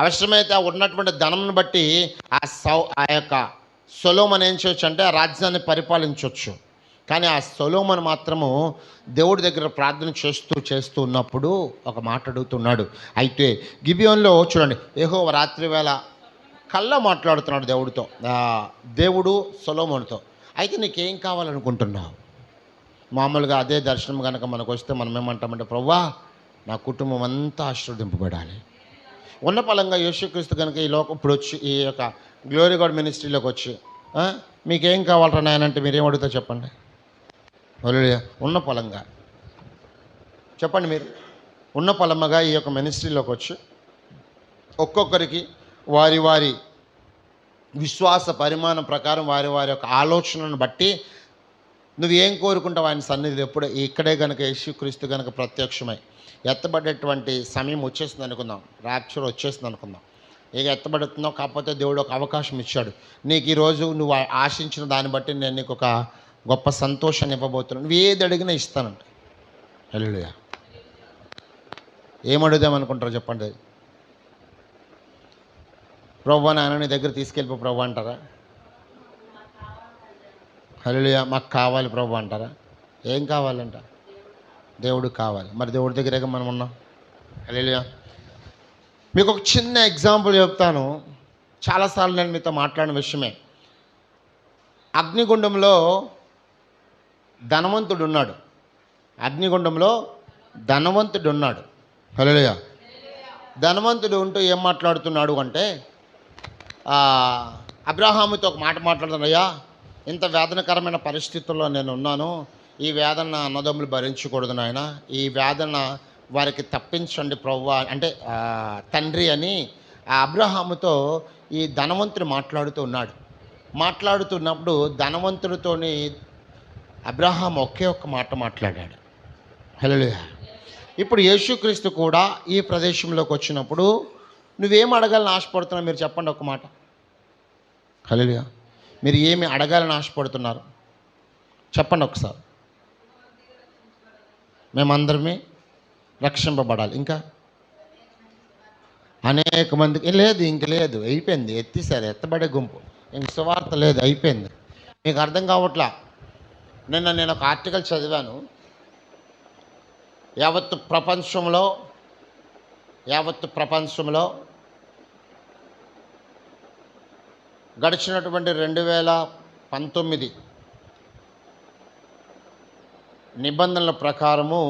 Speaker 1: అవసరమైతే ఉన్నటువంటి ధనంను బట్టి ఆ యొక్క సొలొమోను ఏం చేయొచ్చు అంటే ఆ రాజ్యాన్ని పరిపాలించవచ్చు. కానీ ఆ సొలొమోను మాత్రము దేవుడి దగ్గర ప్రార్థన చేస్తూ ఉన్నప్పుడు ఒక మాట అడుగుతున్నాడు. అయితే గిబియోన్లో చూడండి, యెహోవా రాత్రి వేళ కళ్ళ మాట్లాడుతున్నాడు దేవుడితో, దేవుడు సొలొమోనుతో. అయితే నీకేం కావాలనుకుంటున్నావు? మామూలుగా అదే దర్శనం కనుక మనకు వస్తే మనం ఏమంటామంటే, ప్రభువా నా కుటుంబం అంతా ఆశీర్వదింపబడాలి. ఉన్న పలంగా యేసుక్రీస్తు కనుక ఈ లోకం ఇప్పుడు వచ్చి ఈ యొక్క గ్లోరీ గాడ్ మినిస్ట్రీలోకి వచ్చి మీకేం కావాలరా నాయనంటే మీరేం అడుగుతారు చెప్పండి? హల్లెలూయా. ఉన్న పలంగా చెప్పండి, మీరు ఉన్న పలమ్మగా ఈ యొక్క మినిస్ట్రీలోకి వచ్చి ఒక్కొక్కరికి వారి వారి విశ్వాస పరిమాణం ప్రకారం వారి వారి యొక్క ఆలోచనను బట్టి నువ్వు ఏం కోరుకుంటావు ఆయన సన్నిధిలో. ఎప్పుడు ఇక్కడే కనుక యేసుక్రీస్తు కనుక ప్రత్యక్షమై ఎత్తబడేటువంటి సమయం వచ్చేస్తుంది అనుకుందాం, ర్యాప్చర్ వచ్చేస్తుంది అనుకుందాం. ఇక ఎత్తబడుతున్నావు, కాకపోతే దేవుడు ఒక అవకాశం ఇచ్చాడు నీకు. ఈరోజు నువ్వు ఆశించిన దాన్ని బట్టి నేను నీకు ఒక గొప్ప సంతోషాన్ని ఇవ్వబోతున్నాను. నువ్వు ఏది అడిగినా ఇస్తానంట. హల్లెలూయా. ఏమడుగుదామనుకుంటారో చెప్పండి? ప్రభువా నాయన నీ దగ్గర తీసుకెళ్ళిపో ప్రభు అంటారా? హల్లెలూయా. మాకు కావాలి ప్రభు అంటారా? ఏం కావాలంట? దేవుడు కావాలి. మరి దేవుడి దగ్గరే మనం ఉన్నాం. హల్లెలూయా. మీకు ఒక చిన్న ఎగ్జాంపుల్ చెప్తాను. చాలాసార్లు నేను మీతో మాట్లాడిన విషయమే. అగ్నిగుండంలో ధనవంతుడు ఉన్నాడు. హల్లెలూయా. ధనవంతుడు ఉంటూ ఏం మాట్లాడుతున్నాడు అంటే, అబ్రహాముతో ఒక మాట మాట్లాడుతున్నాడు. అయ్యా, ఇంత వేదనకరమైన పరిస్థితుల్లో నేను ఉన్నాను. ఈ వేదన అన్నదమ్ములు భరించకూడదు నాయన. ఈ వేదన వారికి తప్పించండి ప్రభువా అంటే తండ్రి అని ఆ అబ్రహాముతో ఈ ధనవంతుడు మాట్లాడుతున్నప్పుడు ధనవంతుడితోని అబ్రహాం ఒకే ఒక్క మాట మాట్లాడాడు. హల్లెలూయా. ఇప్పుడు యేసుక్రీస్తు కూడా ఈ ప్రదేశంలోకి వచ్చినప్పుడు నువ్వేం అడగాలని ఆశపడుతున్నావు మీరు చెప్పండి ఒక మాట. హల్లెలూయా. మీరు ఏమి అడగాలని ఆశపడుతున్నారు చెప్పండి ఒకసారి. మేమందరమే రక్షింపబడాలి. ఇంకా అనేక మందికి లేదు, ఇంక లేదు, అయిపోయింది, ఎత్తిసారు, ఎత్తబడే గుంపు, ఇంక సువార్త లేదు, అయిపోయింది. మీకు అర్థం కావట్లా. నేను ఒక ఆర్టికల్ చదివాను. యావత్తు ప్రపంచంలో గడిచినటువంటి 2019 నిబంధనల ప్రకారము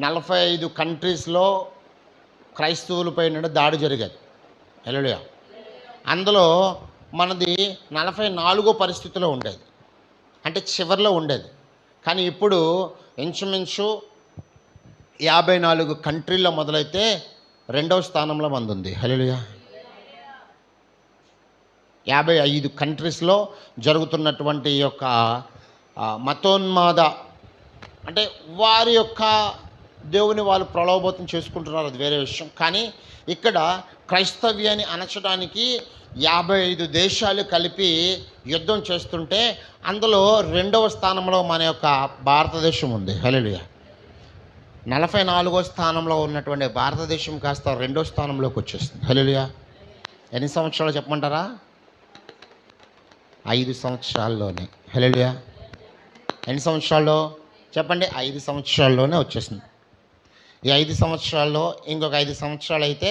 Speaker 1: 45 కంట్రీస్లో క్రైస్తవులపైన దాడి జరిగేది. హల్లెలూయా. అందులో మనది 44వ పరిస్థితిలో ఉండేది, అంటే చివరిలో ఉండేది. కానీ ఇప్పుడు ఇంచుమించు 54 కంట్రీల్లో మొదలైతే 2వ స్థానంలో మంది ఉంది. హల్లెలూయా. 55 కంట్రీస్లో జరుగుతున్నటువంటి ఈ యొక్క మతోన్మాద, అంటే వారి యొక్క దేవుని వాళ్ళు ప్రలోభోతం చేసుకుంటున్నారు, అది వేరే విషయం. కానీ ఇక్కడ క్రైస్తవ్యాన్ని అణచడానికి 55 దేశాలు కలిపి యుద్ధం చేస్తుంటే అందులో 2వ స్థానంలో మన యొక్క భారతదేశం ఉంది. హల్లెలూయా. 44వ స్థానంలో ఉన్నటువంటి భారతదేశం కాస్త 2వ స్థానంలోకి వచ్చేస్తుంది. హల్లెలూయా. ఎన్ని సంవత్సరాలు చెప్పమంటారా? 5 సంవత్సరాల్లోనే. హల్లెలూయా. ఎన్ని సంవత్సరాల్లో చెప్పండి? 5 సంవత్సరాల్లోనే వచ్చేసింది. ఈ 5 సంవత్సరాల్లో ఇంకొక 5 సంవత్సరాలు అయితే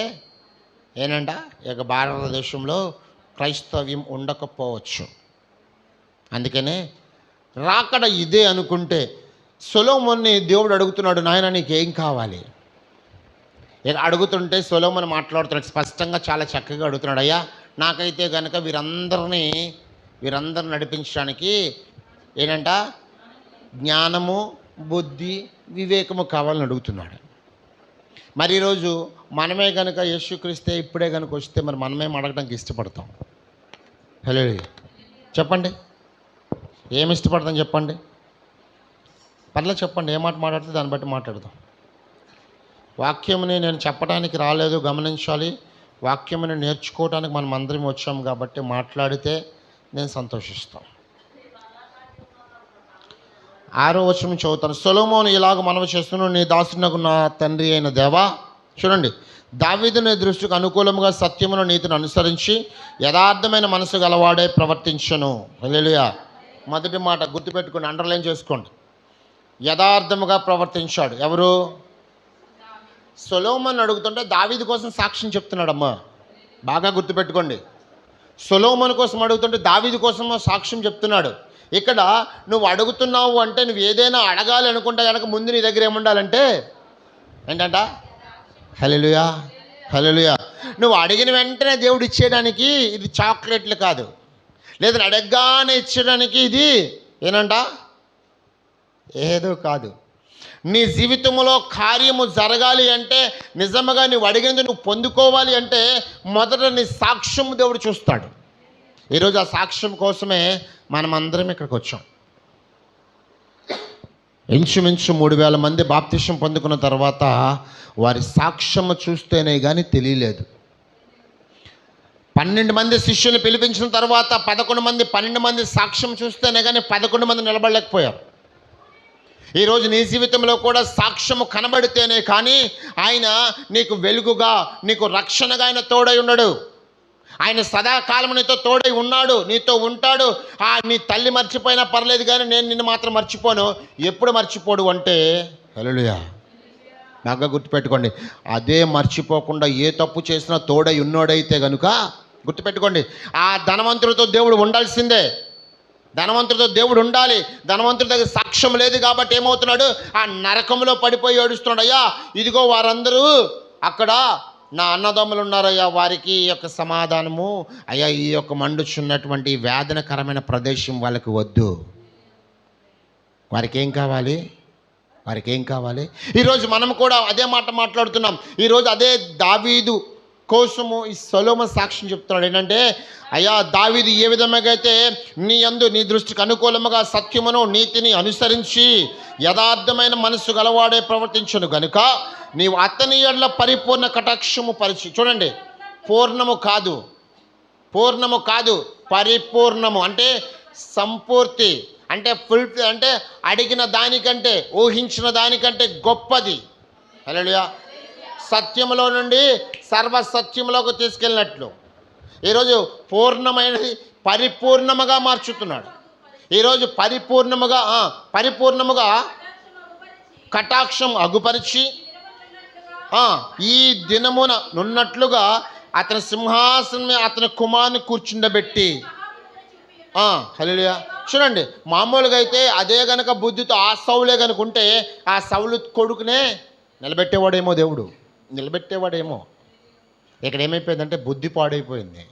Speaker 1: ఏనంట ఇక భారతదేశంలో క్రైస్తవ్యం ఉండకపోవచ్చు. అందుకనే రాకడ ఇదే అనుకుంటే సొలొమోన్ని దేవుడు అడుగుతున్నాడు, నాయన నీకేం కావాలి? ఇక అడుగుతుంటే సొలొమోను మాట్లాడుతున్నాడు స్పష్టంగా, చాలా చక్కగా అడుగుతున్నాడు. అయ్యా, నాకైతే కనుక వీరందరిని నడిపించడానికి ఏంటంట జ్ఞానము, బుద్ధి, వివేకము కావాలని అడుగుతున్నాడు. మరి ఈరోజు మనమే కనుక యేసుక్రీస్తే ఇప్పుడే కనుక వస్తే మరి మనమేం అడగడానికి ఇష్టపడతాం? హల్లెలూయా. చెప్పండి, ఏమి ఇష్టపడతాం చెప్పండి? పర్లేదు చెప్పండి, ఏ మాట మాట్లాడితే దాన్ని బట్టి మాట్లాడదాం. వాక్యముని నేను చెప్పడానికి రాలేదు, గమనించాలి. వాక్యముని నేర్చుకోవడానికి మనం అందరం వచ్చాం కాబట్టి మాట్లాడితే నేను సంతోషిస్తాను. 6వ వచనం చదువుతాను. సొలొమోను ఇలాగ మనవి చేస్తున్నాడు, నీ దాసునకు నా తండ్రి అయిన దేవా. చూడండి, దావీదు నీ దృష్టికి అనుకూలంగా సత్యమును నీతిని అనుసరించి యథార్థమైన మనసు గలవాడే ప్రవర్తించను. హల్లెలూయా. మొదటి మాట గుర్తుపెట్టుకోండి, అండర్లైన్ చేసుకోండి. యథార్థముగా ప్రవర్తించాడు. ఎవరు? సొలొమోను అడుగుతుంటే దావీదు కోసం సాక్ష్యం చెప్తున్నాడమ్మా. బాగా గుర్తుపెట్టుకోండి, సొలొమోను కోసం అడుగుతుంటే దావీదు కోసం సాక్ష్యం చెప్తున్నాడు. ఇక్కడ నువ్వు అడుగుతున్నావు అంటే నువ్వు ఏదైనా అడగాలి అనుకుంటే కనుక ముందు నీ దగ్గర ఏముండాలంటే ఏంటంట? హల్లెలూయా, హల్లెలూయా. నువ్వు అడిగిన వెంటనే దేవుడు ఇచ్చేయడానికి ఇది చాక్లెట్లు కాదు, లేదా అడగగానే ఇచ్చేయడానికి ఇది ఏనంట ఏదో కాదు. నీ జీవితంలో కార్యము జరగాలి అంటే, నిజంగా నువ్వు అడిగినది నువ్వు పొందుకోవాలి అంటే మొదట నీ సాక్ష్యం దేవుడు చూస్తాడు. ఈరోజు ఆ సాక్ష్యం కోసమే మనమందరం ఇక్కడికి వచ్చాం. ఇంచుమించు 3,000 మంది బాప్తిసం పొందుకున్న తర్వాత వారి సాక్ష్యం చూస్తేనే కానీ తెలియలేదు. 12 మంది శిష్యులు పిలిపించిన తర్వాత 11 మంది 12 మంది సాక్ష్యం చూస్తేనే కానీ 11 మంది నిలబడలేకపోయారు. ఈరోజు నీ జీవితంలో కూడా సాక్ష్యము కనబడితేనే కానీ ఆయన నీకు వెలుగుగా, నీకు రక్షణగా ఆయన తోడై ఉన్నాడు. ఆయన సదాకాలం నీతో తోడై ఉన్నాడు, నీతో ఉంటాడు. నీ తల్లి మర్చిపోయినా పర్లేదు కానీ నేను నిన్ను మాత్రం మర్చిపోను. ఎప్పుడు మర్చిపోడు అంటే హల్లెలూయా. బాగా గుర్తుపెట్టుకోండి, అదే మర్చిపోకుండా ఏ తప్పు చేసినా తోడై ఉన్నోడైతే కనుక గుర్తుపెట్టుకోండి, ఆ ధనవంతుడితో దేవుడు ఉండాల్సిందే. ధనవంతుడితో దేవుడు ఉండాలి. ధనవంతుడి దగ్గర సాక్ష్యం లేదు కాబట్టి ఏమవుతున్నాడు? ఆ నరకంలో పడిపోయి ఏడుస్తున్నాడు. అయ్యా ఇదిగో వారందరూ అక్కడ నా అన్నదమ్ములు ఉన్నారయ్యా, వారికి ఈ యొక్క సమాధానము అయ్యా, ఈ యొక్క మండుచున్నటువంటి వేదనకరమైన ప్రదేశం వాళ్ళకి వద్దు. వారికి ఏం కావాలి? వారికి ఏం కావాలి? ఈరోజు మనం కూడా అదే మాట మాట్లాడుతున్నాం. ఈరోజు అదే దావీదు కోసము ఈ సొలొమోను సాక్ష్యం చెప్తున్నాడు. ఏంటంటే, అయ్యా దావీదు ఏ విధంగా అయితే నీ దృష్టికి అనుకూలముగా సత్యమును నీతిని అనుసరించి యథార్థమైన మనస్సు గలవాడే ప్రవర్తించను గనుక నీవు అతని యెడల పరిపూర్ణ కటాక్షము పరిచి. చూడండి, పూర్ణము కాదు, పరిపూర్ణము అంటే సంపూర్తి, అంటే ఫుల్, అంటే అడిగిన దానికంటే, ఊహించిన దానికంటే గొప్పది. హల్లెలూయా. సత్యములో నుండి సర్వసత్యములోకి తీసుకెళ్ళినట్లు ఈరోజు పూర్ణమైనది పరిపూర్ణముగా మార్చుతున్నాడు. ఈరోజు పరిపూర్ణముగా కటాక్షం అగుపరిచి ఈ దినమున నున్నట్లుగా అతని సింహాసనం అతని కుమారుని కూర్చుండబెట్టి. హల్లెలూయా. చూడండి, మామూలుగా అయితే అదే గనక బుద్ధితో ఆ సౌలే కనుక ఉంటే ఆ సౌలు కొడుకునే నిలబెట్టేవాడేమో, దేవుడు నిలబెట్టేవాడేమో. ఇక్కడ ఏమైపోయిందంటే బుద్ధి పాడైపోయింది.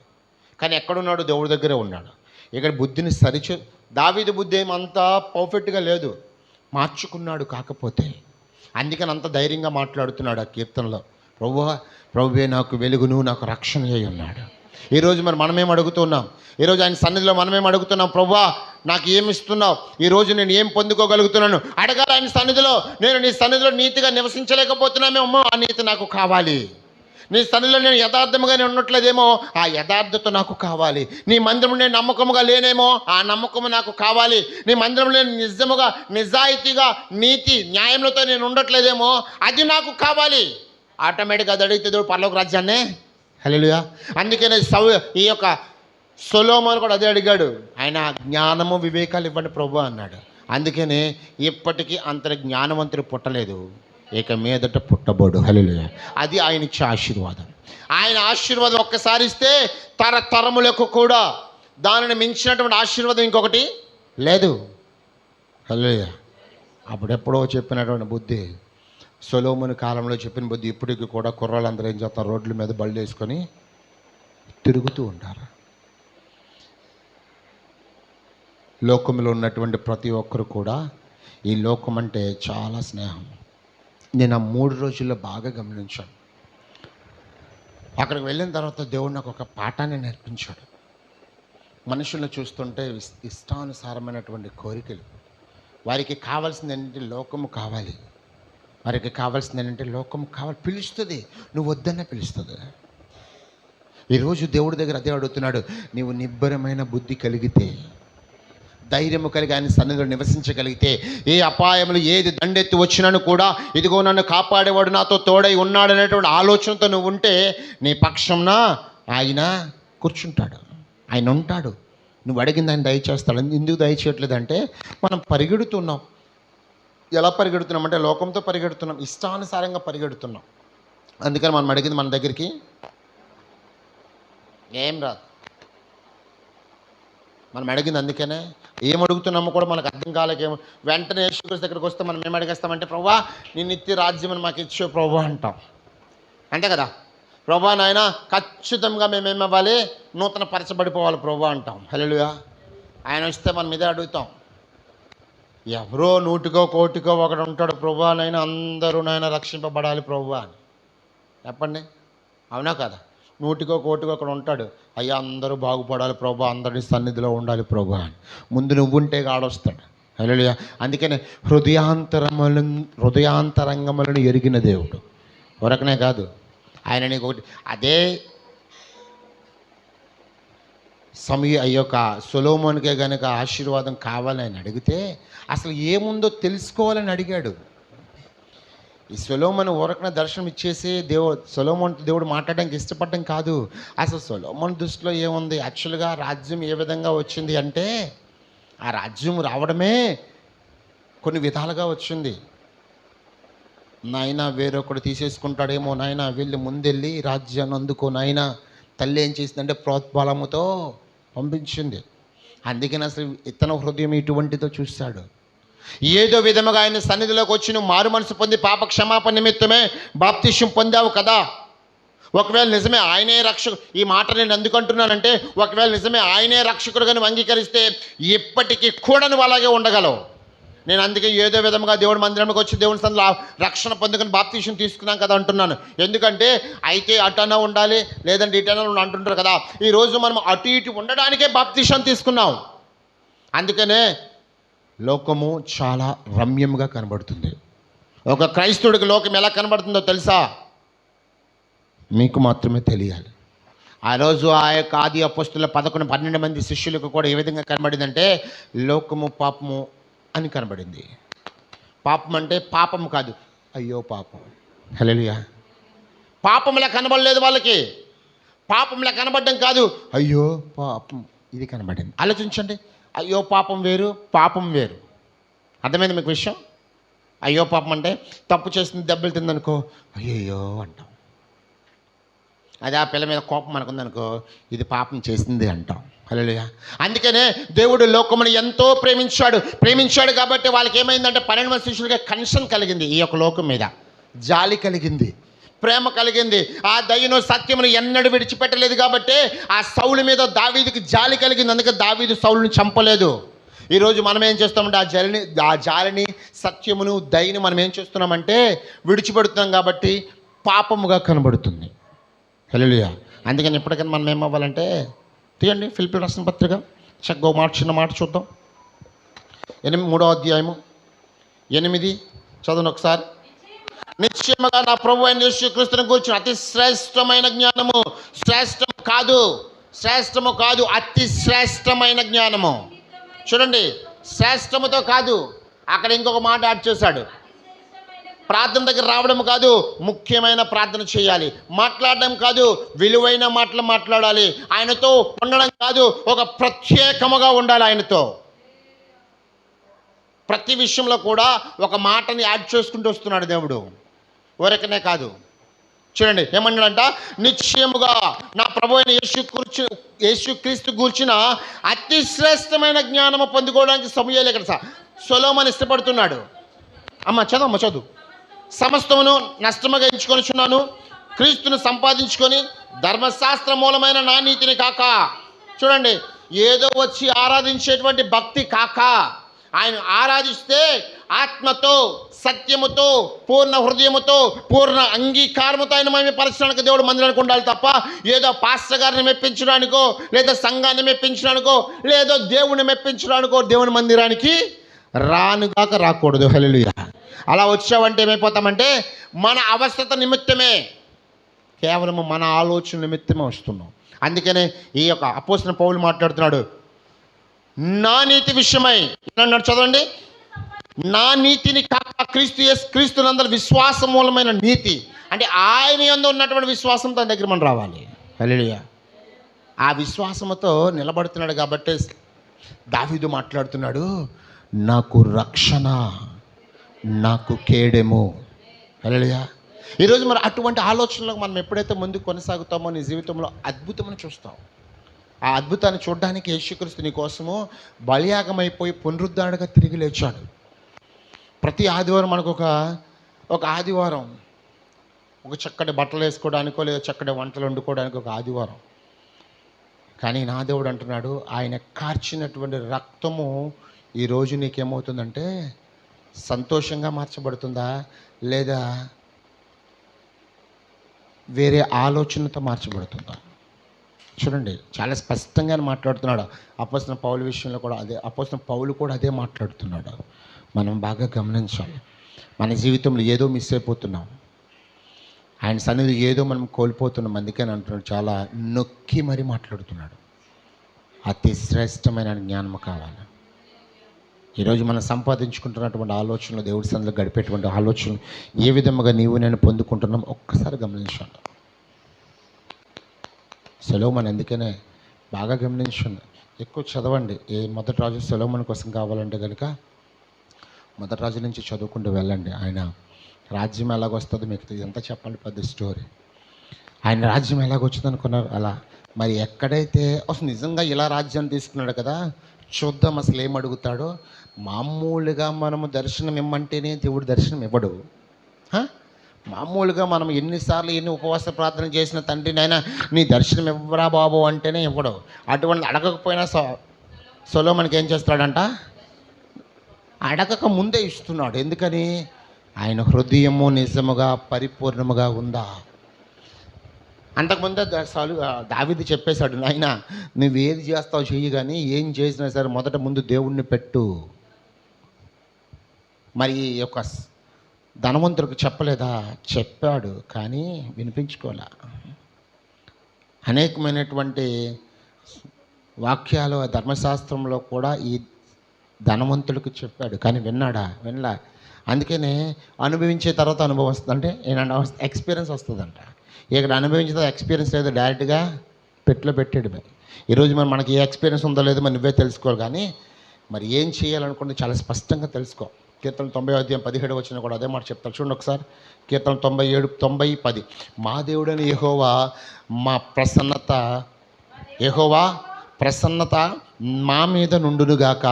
Speaker 1: కానీ ఎక్కడున్నాడు? దేవుడి దగ్గరే ఉన్నాడు. ఇక్కడ బుద్ధిని దావీదు బుద్ధి ఏమంతా పర్ఫెక్ట్గా లేదు, మార్చుకున్నాడు. కాకపోతే అందుకని అంత ధైర్యంగా మాట్లాడుతున్నాడు ఆ కీర్తనలో, ప్రభువే నాకు వెలుగును, నాకు రక్షణ అయి ఉన్నాడు. ఈరోజు మరి మనమేం అడుగుతున్నాం? ఈరోజు ఆయన సన్నిధిలో మనమేం అడుగుతున్నాం? ప్రభువా నాకు ఏమి ఇస్తున్నావు? ఈరోజు నేను ఏం పొందుకోగలుగుతున్నాను? అడగాలి ఆయన సన్నిధిలో. నేను నీ సన్నిధిలో నీతిగా నివసించలేకపోతున్నామేమో, ఆ నీతి నాకు కావాలి. నీ సన్నిధిలో నేను యథార్థముగానే ఉన్నట్లేదేమో, ఆ యథార్థత నాకు కావాలి. నీ మందిరంలో నేను నమ్మకముగా లేనేమో, ఆ నమ్మకము నాకు కావాలి. నీ మందిరంలో నేను నిజముగా, నిజాయితీగా, నీతి న్యాయములతో నేను ఉండట్లేదేమో, అది నాకు కావాలి. ఆటోమేటిక్గా అది అడిగితే దేవుడు పరలోక రాజ్యాన్నే. హల్లెలూయా. అందుకనే ఈ యొక్క సొలొమోను కూడా అదే అడిగాడు. ఆయన జ్ఞానము వివేకాలు ఇవ్వండి ప్రభు అన్నాడు. అందుకనే ఇప్పటికీ అంతటి జ్ఞానవంతుడు పుట్టలేదు, ఇక మీదట పుట్టబోడు. హల్లెలూయా. అది ఆయన ఇచ్చే ఆశీర్వాదం. ఆయన ఆశీర్వాదం ఒక్కసారి ఇస్తే తరములకు కూడా దానిని మించినటువంటి ఆశీర్వాదం ఇంకొకటి లేదు. హల్లెలూయా. అప్పుడెప్పుడో చెప్పినటువంటి బుద్ధి, సొలొమోను కాలంలో చెప్పిన బుద్ధి ఇప్పటికి కూడా కుర్రాళ్ళందరూ ఏం చేస్తారు? రోడ్ల మీద బళ్ళు వేసుకొని తిరుగుతూ ఉంటారు. లోకంలో ఉన్నటువంటి ప్రతి ఒక్కరు కూడా ఈ లోకం అంటే చాలా స్నేహం. నేను ఆ 3 రోజుల్లో బాగా గమనించాను. అక్కడికి వెళ్ళిన తర్వాత దేవుడు నాకు ఒక పాఠాన్ని నేర్పించాడు. మనుషులను చూస్తుంటే ఇష్టానుసారమైనటువంటి కోరికలు, వారికి కావాల్సింది ఏంటంటే లోకము కావాలి, వారికి కావాల్సింది ఏంటంటే లోకము కావాలి, పిలుస్తుంది, నువ్వు వద్దనే పిలుస్తుంది. ఈరోజు దేవుడి దగ్గర అదే అడుగుతున్నాడు, నీవు నిబ్బరమైన బుద్ధి కలిగితే, ధైర్యము కలిగి ఆయన సన్నిధిలో నివసించగలిగితే, ఏ అపాయములు ఏది దండెత్తి వచ్చినాను కూడా ఇదిగో నన్ను కాపాడేవాడు నాతో తోడై ఉన్నాడనేటువంటి ఆలోచనతో నువ్వు ఉంటే నీ పక్షంన ఆయన కూర్చుంటాడు, ఆయన ఉంటాడు. నువ్వు అడిగింది ఆయన దయచేస్తాడు. ఎందుకు దయచేయట్లేదంటే మనం పరిగెడుతున్నాం. ఎలా పరిగెడుతున్నామంటే లోకంతో పరిగెడుతున్నాం, ఇష్టానుసారంగా పరిగెడుతున్నాం. అందుకని మనం అడిగింది మన దగ్గరికి ఏం రాదు. మనం అడిగింది అందుకనే ఏం అడుగుతున్నామో కూడా మనకు అర్థం కాలేకేమో. వెంటనే యేసుక్రీస్తు దగ్గరికి వస్తే మనం ఏం అడిగేస్తామంటే, ప్రభువా నీ నిత్య రాజ్యం మాకు ఇచ్చే ప్రభు అంటాం. అంతే కదా, ప్రభువా నాయన ఖచ్చితంగా మేమేం అవ్వాలి, నూతన పరచబడిపోవాలి ప్రభు అంటాం. హల్లెలూయా. ఆయన వస్తే మనం ఇదే అడుగుతాం. ఎవరో 100కో 1,00,000కో ఒకడు ఉంటాడు, ప్రభువా నాయన అందరూ నాయన రక్షింపబడాలి ప్రభువా అని. చెప్పండి, అవునా కదా? 100కో 1,00,000కో ఒకడు ఉంటాడు, అయ్యా అందరూ బాగుపడాలి ప్రభువా, అందరి సన్నిధిలో ఉండాలి ప్రభువా అని. ముందు నువ్వుంటే గాడొస్తాడు. హల్లెలూయా. అందుకనే హృదయాంతరంగములను ఎరిగిన దేవుడు వరకనే కాదు, ఆయన నీకు ఒకటి అదే సొలొమోనుకే కనుక ఆశీర్వాదం కావాలని అడిగితే అసలు ఏముందో తెలుసుకోవాలని అడిగాడు. ఈ సొలొమోను ఊరకన దర్శనం ఇచ్చేసి సొలొమోనుతో దేవుడు మాట్లాడడానికి ఇష్టపడడం కాదు. అసలు సొలొమోను దృష్టిలో ఏముంది, యాక్చువల్గా రాజ్యం ఏ విధంగా వచ్చింది అంటే, ఆ రాజ్యం రావడమే కొన్ని విధాలుగా వచ్చింది. నాయన వేరొకడు తీసేసుకుంటాడేమో, నాయన వెళ్ళి ముందెళ్ళి రాజ్యాన్ని అందుకో నాయన. తల్లి ఏం చేసిందంటే ప్రోత్బలముతో పంపించింది. అందుకని అసలు ఇతన హృదయం ఇటువంటితో చూశాడు. ఏదో విధముగా ఆయన సన్నిధిలోకి వచ్చి నువ్వు మారు మనసు పొంది పాప క్షమాపణ నిమిత్తమే బాప్తిష్యం పొందావు కదా. ఒకవేళ నిజమే ఆయనే రక్షకుడు, ఈ మాట నేను ఎందుకు అంటున్నానంటే, ఒకవేళ నిజమే ఆయనే రక్షకుడుగా నువ్వు అంగీకరిస్తే ఇప్పటికీ కూడా నువ్వు అలాగే ఉండగలవు. నేను అందుకే ఏదో విధంగా దేవుడి మందిరంలోకి వచ్చి దేవుని సన్నిధిలో రక్షణ పొందుకొని బాప్తిష్యం తీసుకున్నాం కదా అంటున్నాను. ఎందుకంటే అయితే అటన్నా ఉండాలి, లేదంటే ఇటన్నా అంటుంటారు కదా. ఈరోజు మనం అటు ఇటు ఉండడానికే బాప్తిష్యం తీసుకున్నాం. అందుకనే లోకము చాలా రమ్యంగా కనబడుతుంది. ఒక క్రైస్తవుడికి లోకం ఎలా కనబడుతుందో తెలుసా? మీకు మాత్రమే తెలియాలి. ఆ రోజు ఆ యొక్క ఆది అపోస్తుల 11-12 మంది శిష్యులకు కూడా ఏ విధంగా కనబడిందంటే, లోకము పాపము అని కనబడింది. పాపం అంటే పాపం కాదు, అయ్యో పాపం. హల్లెలూయా. పాపంలా కనబడలేదు వాళ్ళకి. పాపంలా కనబడడం కాదు, అయ్యో పాపం ఇది కనబడింది. ఆలోచించండి, అయ్యో పాపం వేరు, పాపం వేరు. అర్థమైంది మీకు విషయం? అయ్యో పాపం అంటే తప్పు చేసింది దెబ్బలు తిందనుకో అయ్యో అంటాం. అది ఆ పిల్ల మీద కోపం అనుకుందనుకో ఇది పాపం చేసింది అంటాం. హల్లెలూయా. అందుకనే దేవుడు లోకమును ఎంతో ప్రేమించాడు కాబట్టి వాళ్ళకి ఏమైందంటే 12 మంది శిష్యులకి కన్షన్ కలిగింది, ఈ యొక్క లోకం మీద జాలి కలిగింది, ప్రేమ కలిగింది. ఆ దయను సత్యమును ఎన్నడూ విడిచిపెట్టలేదు కాబట్టి ఆ సౌలు మీద దావీదుకి జాలి కలిగింది. అందుకే దావీదు సౌలుని చంపలేదు. ఈరోజు మనం ఏం చేస్తామంటే ఆ జాలిని సత్యమును దయని మనం ఏం చేస్తున్నామంటే విడిచిపెడుతున్నాం కాబట్టి పాపముగా కనబడుతుంది. హల్లెలూయా. అందుకని ఎప్పటికైనా మనం ఏమవ్వాలంటే తీయండి ఫిలిప్పీయులకు రాసిన పత్రిక చక్కగా చిన్న మాట చూద్దాం. 3వ అధ్యాయము 8 చదవండి ఒకసారి. నిశ్చయముగా నా ప్రభు అయిన యేసుక్రీస్తుని గురించిన అతి శ్రేష్టమైన జ్ఞానము, శ్రేష్టము కాదు అతి శ్రేష్టమైన జ్ఞానము. చూడండి, శ్రేష్టముతో కాదు, అక్కడ ఇంకొక మాట యాడ్ చేశాడు. ప్రార్థన దగ్గర రావడం కాదు, ముఖ్యమైన ప్రార్థన చేయాలి. మాట్లాడడం కాదు, విలువైన మాటలు మాట్లాడాలి. ఆయనతో ఉండడం కాదు, ఒక ప్రత్యేకముగా ఉండాలి ఆయనతో. ప్రతి విషయంలో కూడా ఒక మాటని యాడ్ చేసుకుంటూ వస్తున్నాడు దేవుడు. ఊరకనే కాదు. చూడండి ఏమన్నాడంట, నిశ్చయముగా నా ప్రభు అయిన యేసుక్రీస్తు గూర్చిన అతి శ్రేష్టమైన జ్ఞానము పొందుకోవడానికి సమయాలు ఇక్కడ సొలొమోను ఇష్టపడుతున్నాడు. చదువు. సమస్తమును నష్టముగా ఎంచుకొనిచున్నాను, క్రీస్తును సంపాదించుకొని ధర్మశాస్త్ర మూలమైన నా నీతిని కాక. చూడండి, ఏదో వచ్చి ఆరాధించేటువంటి భక్తి కాక, ఆయన ఆరాధిస్తే ఆత్మతో, సత్యముతో, పూర్ణ హృదయముతో, పూర్ణ అంగీకారముతో ఆయన మహిమపరచడానికి దేవుడు మందిరానికి ఉండాలి తప్ప ఏదో పాస్టర్ గారిని మెప్పించడానికో, లేదా సంఘాన్ని మెప్పించడానికో, లేదో దేవుని మెప్పించడానికో దేవుని మందిరానికి రానుగాక రాకూడదు. హల్లెలూయా. అలా వచ్చావంటే ఏమైపోతామంటే మన అవస్థత నిమిత్తమే, కేవలం మన ఆలోచన నిమిత్తమే వస్తున్నాం. అందుకనే ఈ యొక్క అపోస్తలుడైన పౌలు మాట్లాడుతున్నాడు, నా నీతి విషయమై అన్నాడు. చదవండి, నా నీతిని కాక క్రీస్తునందరి విశ్వాస మూలమైన నీతి, అంటే ఆయన యందు ఉన్నటువంటి విశ్వాసం తన దగ్గర మనం రావాలి. హల్లెలూయా. ఆ విశ్వాసముతో నిలబడుతున్నాడు కాబట్టి దావీదు మాట్లాడుతున్నాడు, నాకు రక్షణ, నాకు కేడెము. హల్లెలూయా. ఈరోజు మరి అటువంటి ఆలోచనలకు మనం ఎప్పుడైతే ముందుకు కొనసాగుతామో నీ జీవితంలో అద్భుతమని చూస్తాం. ఆ అద్భుతాన్ని చూడడానికి యేసుక్రీస్తు నీ కోసము బలియాగమైపోయి పునరుద్ధరణగా తిరిగి లేచాడు. ప్రతి ఆదివారం మనకు ఒక ఆదివారం, ఒక చక్కటి బట్టలు వేసుకోవడానికో లేదా చక్కటి వంటలు వండుకోవడానికి ఒక ఆదివారం. కానీ నా దేవుడు అంటున్నాడు, ఆయన కార్చినటువంటి రక్తము ఈరోజు నీకేమవుతుందంటే సంతోషంగా మార్చబడుతుందా, లేదా వేరే ఆలోచనతో మార్చబడుతుందా? చూడండి, చాలా స్పష్టంగా మాట్లాడుతున్నాడు. అపోస్తలుడైన పౌలు విషయంలో కూడా అదే, అపోస్తలుడైన పౌలు కూడా అదే మాట్లాడుతున్నాడు. మనం బాగా గమనించాలి. మన జీవితంలో ఏదో మిస్ అయిపోతున్నాం, ఆయన సన్నిధి ఏదో మనం కోల్పోతున్నాం. అందుకని అంటున్నాడు, చాలా నొక్కి మరీ మాట్లాడుతున్నాడు, అతి శ్రేష్టమైన జ్ఞానం కావాలి. ఈరోజు మనం సంపాదించుకుంటున్నటువంటి ఆలోచనలు, దేవుడి సన్నిధిలో గడిపేటువంటి ఆలోచనలు ఏ విధముగా నీవు నేను పొందుకుంటున్నాం ఒక్కసారి గమనించండి. సొలొమోను అందుకనే బాగా గమనించండి, ఎక్కువ చదవండి. ఏ మొదటి రాజు సొలొమోను కోసం కావాలంటే కనుక మొదటి రాజు నుంచి చదువుకుంటూ వెళ్ళండి. ఆయన రాజ్యం ఎలాగొస్తుందో మీకు ఇదంతా చెప్పండి, పెద్ద స్టోరీ. ఆయన రాజ్యం ఎలాగొచ్చింది అనుకున్నారు అలా. మరి ఎక్కడైతే అసలు నిజంగా ఇలా రాజ్యాన్ని తీసుకున్నాడు కదా, చూద్దాం అసలు ఏం అడుగుతాడో. మామూలుగా మనము దర్శనం ఇమ్మంటేనే దేవుడు దర్శనం ఇవ్వడు. మామూలుగా మనం ఎన్నిసార్లు ఎన్ని ఉపవాస ప్రార్థన చేసిన తండ్రి నాయన నీ దర్శనం ఇవ్వరా బాబు అంటేనే ఇవ్వడు. అటువంటి అడగకపోయినా సొలొమోనుకి ఏం చేస్తాడంట, అడగక ముందే ఇస్తున్నాడు. ఎందుకని? ఆయన హృదయము నిజముగా పరిపూర్ణముగా ఉందా. అంతకుముందే దావీదు చెప్పేశాడు, నాయన నువ్వేది చేస్తావు చెయ్యి, కానీ ఏం చేసినా సరే మొదట ముందు దేవుణ్ణి పెట్టు. మరి యొక్క ధనవంతుడికి చెప్పలేదా? చెప్పాడు, కానీ వినిపించుకోలే. అనేకమైనటువంటి వాక్యాలు ధర్మశాస్త్రంలో కూడా ఈ ధనవంతుడికి చెప్పాడు, కానీ విన్నాడా? వినలా. అందుకనే అనుభవించే తర్వాత అనుభవం వస్తుంది, అంటే ఏంటంటే ఎక్స్పీరియన్స్ వస్తుందంట. ఇక్కడ అనుభవించిన ఎక్స్పీరియన్స్ లేదు, డైరెక్ట్గా పెట్టులో పెట్టాడు. ఈరోజు మరి మనకి ఏ ఎక్స్పీరియన్స్ ఉందో లేదో మరి నువ్వే తెలుసుకోవాలి. కానీ మరి ఏం చేయాలనుకుంటే చాలా స్పష్టంగా తెలుసుకో. కీర్తన 90:17 కూడా అదే మాట చెప్తాను. చూడండి ఒకసారి, కీర్తన 97:10. మా దేవుడైన యెహోవా మా ప్రసన్నత, యెహోవా ప్రసన్నత మా మీద నుండునుగాక,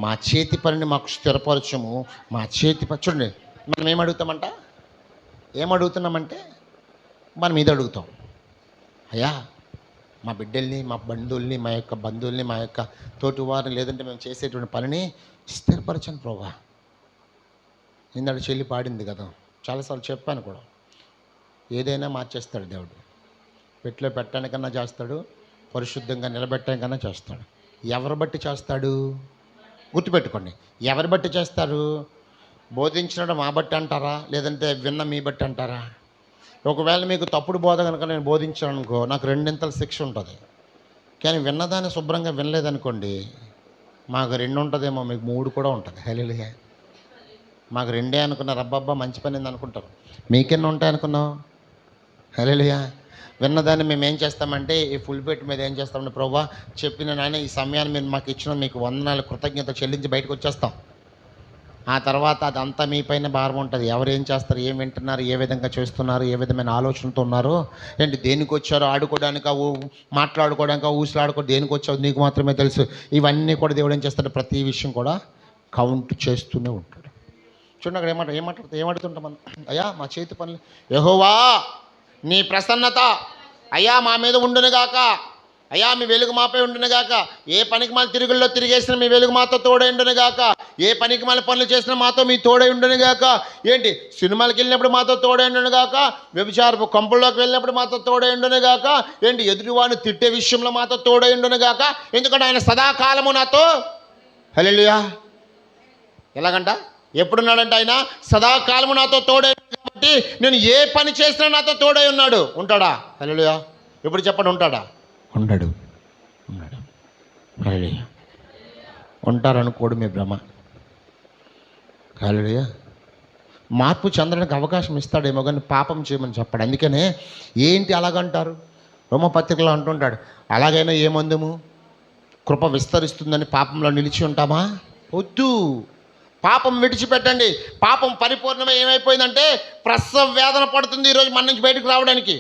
Speaker 1: మా చేతి పనిని మాకు స్థిరపరచము, మా చేతి పని. చూడండి, మనం ఏమడుగుతున్నామంటే మనం ఇది అడుగుతాం, అయ్యా మా బిడ్డల్ని, మా బంధువుల్ని, మా యొక్క బంధువుల్ని, మా యొక్క తోటివారిని, లేదంటే మేము చేసేటువంటి పనిని స్థిరపరచండి ప్రభా. ఇందాక చెల్లి పాడింది కదా, చాలాసార్లు చెప్పాను కూడా, ఏదైనా మార్చేస్తాడు దేవుడు. పెట్టులో పెట్టడానికన్నా చేస్తాడు, పరిశుద్ధంగా నిలబెట్టడానికన్నా చేస్తాడు. ఎవరు బట్టి చేస్తాడు? గుర్తుపెట్టుకోండి, ఎవరి బట్టి చేస్తారు? బోధించడం మా బట్టి అంటారా, లేదంటే విన్న మీ బట్టి అంటారా? ఒకవేళ మీకు తప్పుడు బోధ కనుక నేను బోధించాను అనుకో, నాకు 2 శిక్ష ఉంటుంది. కానీ విన్నదాన్ని శుభ్రంగా వినలేదనుకోండి, మాకు 2 ఉంటుందేమో, మీకు 3 కూడా ఉంటుంది. హల్లెలూయా. మాకు 2 అనుకున్నారు, అబ్బబ్బా మంచి పని అనుకుంటారు. మీకెన్ని ఉంటాయి అనుకున్నావు? హల్లెలూయా. విన్నదాన్ని మేము ఏం చేస్తామంటే ఈ ఫుల్ పెట్టి మీద ఏం చేస్తామంటే, ప్రభువా చెప్పిన నాయన ఈ సమయాన్ని మీరు మాకు ఇచ్చిన మీకు వందనాలు కృతజ్ఞత చెల్లించి బయటకు వచ్చేస్తాం. ఆ తర్వాత అదంతా మీ పైన భారం ఉంటుంది. ఎవరు ఏం చేస్తారు, ఏం వింటున్నారు, ఏ విధంగా చేస్తున్నారు, ఏ విధమైన ఆలోచనతో ఉన్నారు, ఏంటి దేనికి వచ్చారో, ఆడుకోవడానికా, మాట్లాడుకోవడానికా, ఊసులాడుకో, దేనికి వచ్చావు నీకు మాత్రమే తెలుసు. ఇవన్నీ కూడా దేవుడు ఏం చేస్తాడు, ప్రతి విషయం కూడా కౌంట్ చేస్తూనే ఉంటాడు. చూడండి అక్కడ ఏమడుతుంటాం మనం, అయ్యా మా చేతి పనులు, యెహోవా నీ ప్రసన్నత అయ్యా మా మీద ఉండునుగాక, అయ్యా మీ వెలుగు మాపై ఉండునుగాక, ఏ పనికి మన తిరుగుల్లో తిరిగేసినా మీ వెలుగు మాతో తోడై ఉండునుగాక, ఏ పనికి మన పనులు చేసినా మాతో మీ తోడై ఉండునుగాక, ఏంటి సినిమాలకు వెళ్ళినప్పుడు మాతో తోడై ఉండునుగాక, వ్యభిచారపు కంపుల్లోకి వెళ్ళినప్పుడు మాతో తోడై ఉండునుగాక, ఏంటి ఎదుటివాడిని తిట్టే విషయంలో మాతో తోడై ఉండునుగాక, ఎందుకంటే ఆయన సదాకాలము నాతో. హల్లెలూయా. ఎలాగంట? ఎప్పుడున్నాడంటే ఆయన సదాకాలము నాతో తోడై ఉన్నాడు కాబట్టి నేను ఏ పని చేసినా నాతో తోడై ఉన్నాడు. ఉంటాడా? హల్లెలూయా. ఎప్పుడు చెప్పండి, ఉంటాడా? ఉండడు. ఉన్నాడు. హల్లెలూయా. ఉంటారనుకోడు మీ భ్రమ. హల్లెలూయా. మార్పు చెందడానికి అవకాశం ఇస్తాడేమో కానీ పాపం చేయమని చెప్పాడు. అందుకనే ఏంటి అలాగంటారు? రోమపత్రికలో అంటుంటాడు, అలాగైనా ఏమందుము కృప విస్తరిస్తుందని పాపంలో నిలిచి ఉంటామా? వద్దు. పాపం విడిచిపెట్టండి. పాపం పరిపూర్ణమై ఏమైపోయిందంటే ప్రసవ వేదన పడుతుంది ఈరోజు మన నుంచి బయటకు రావడానికి.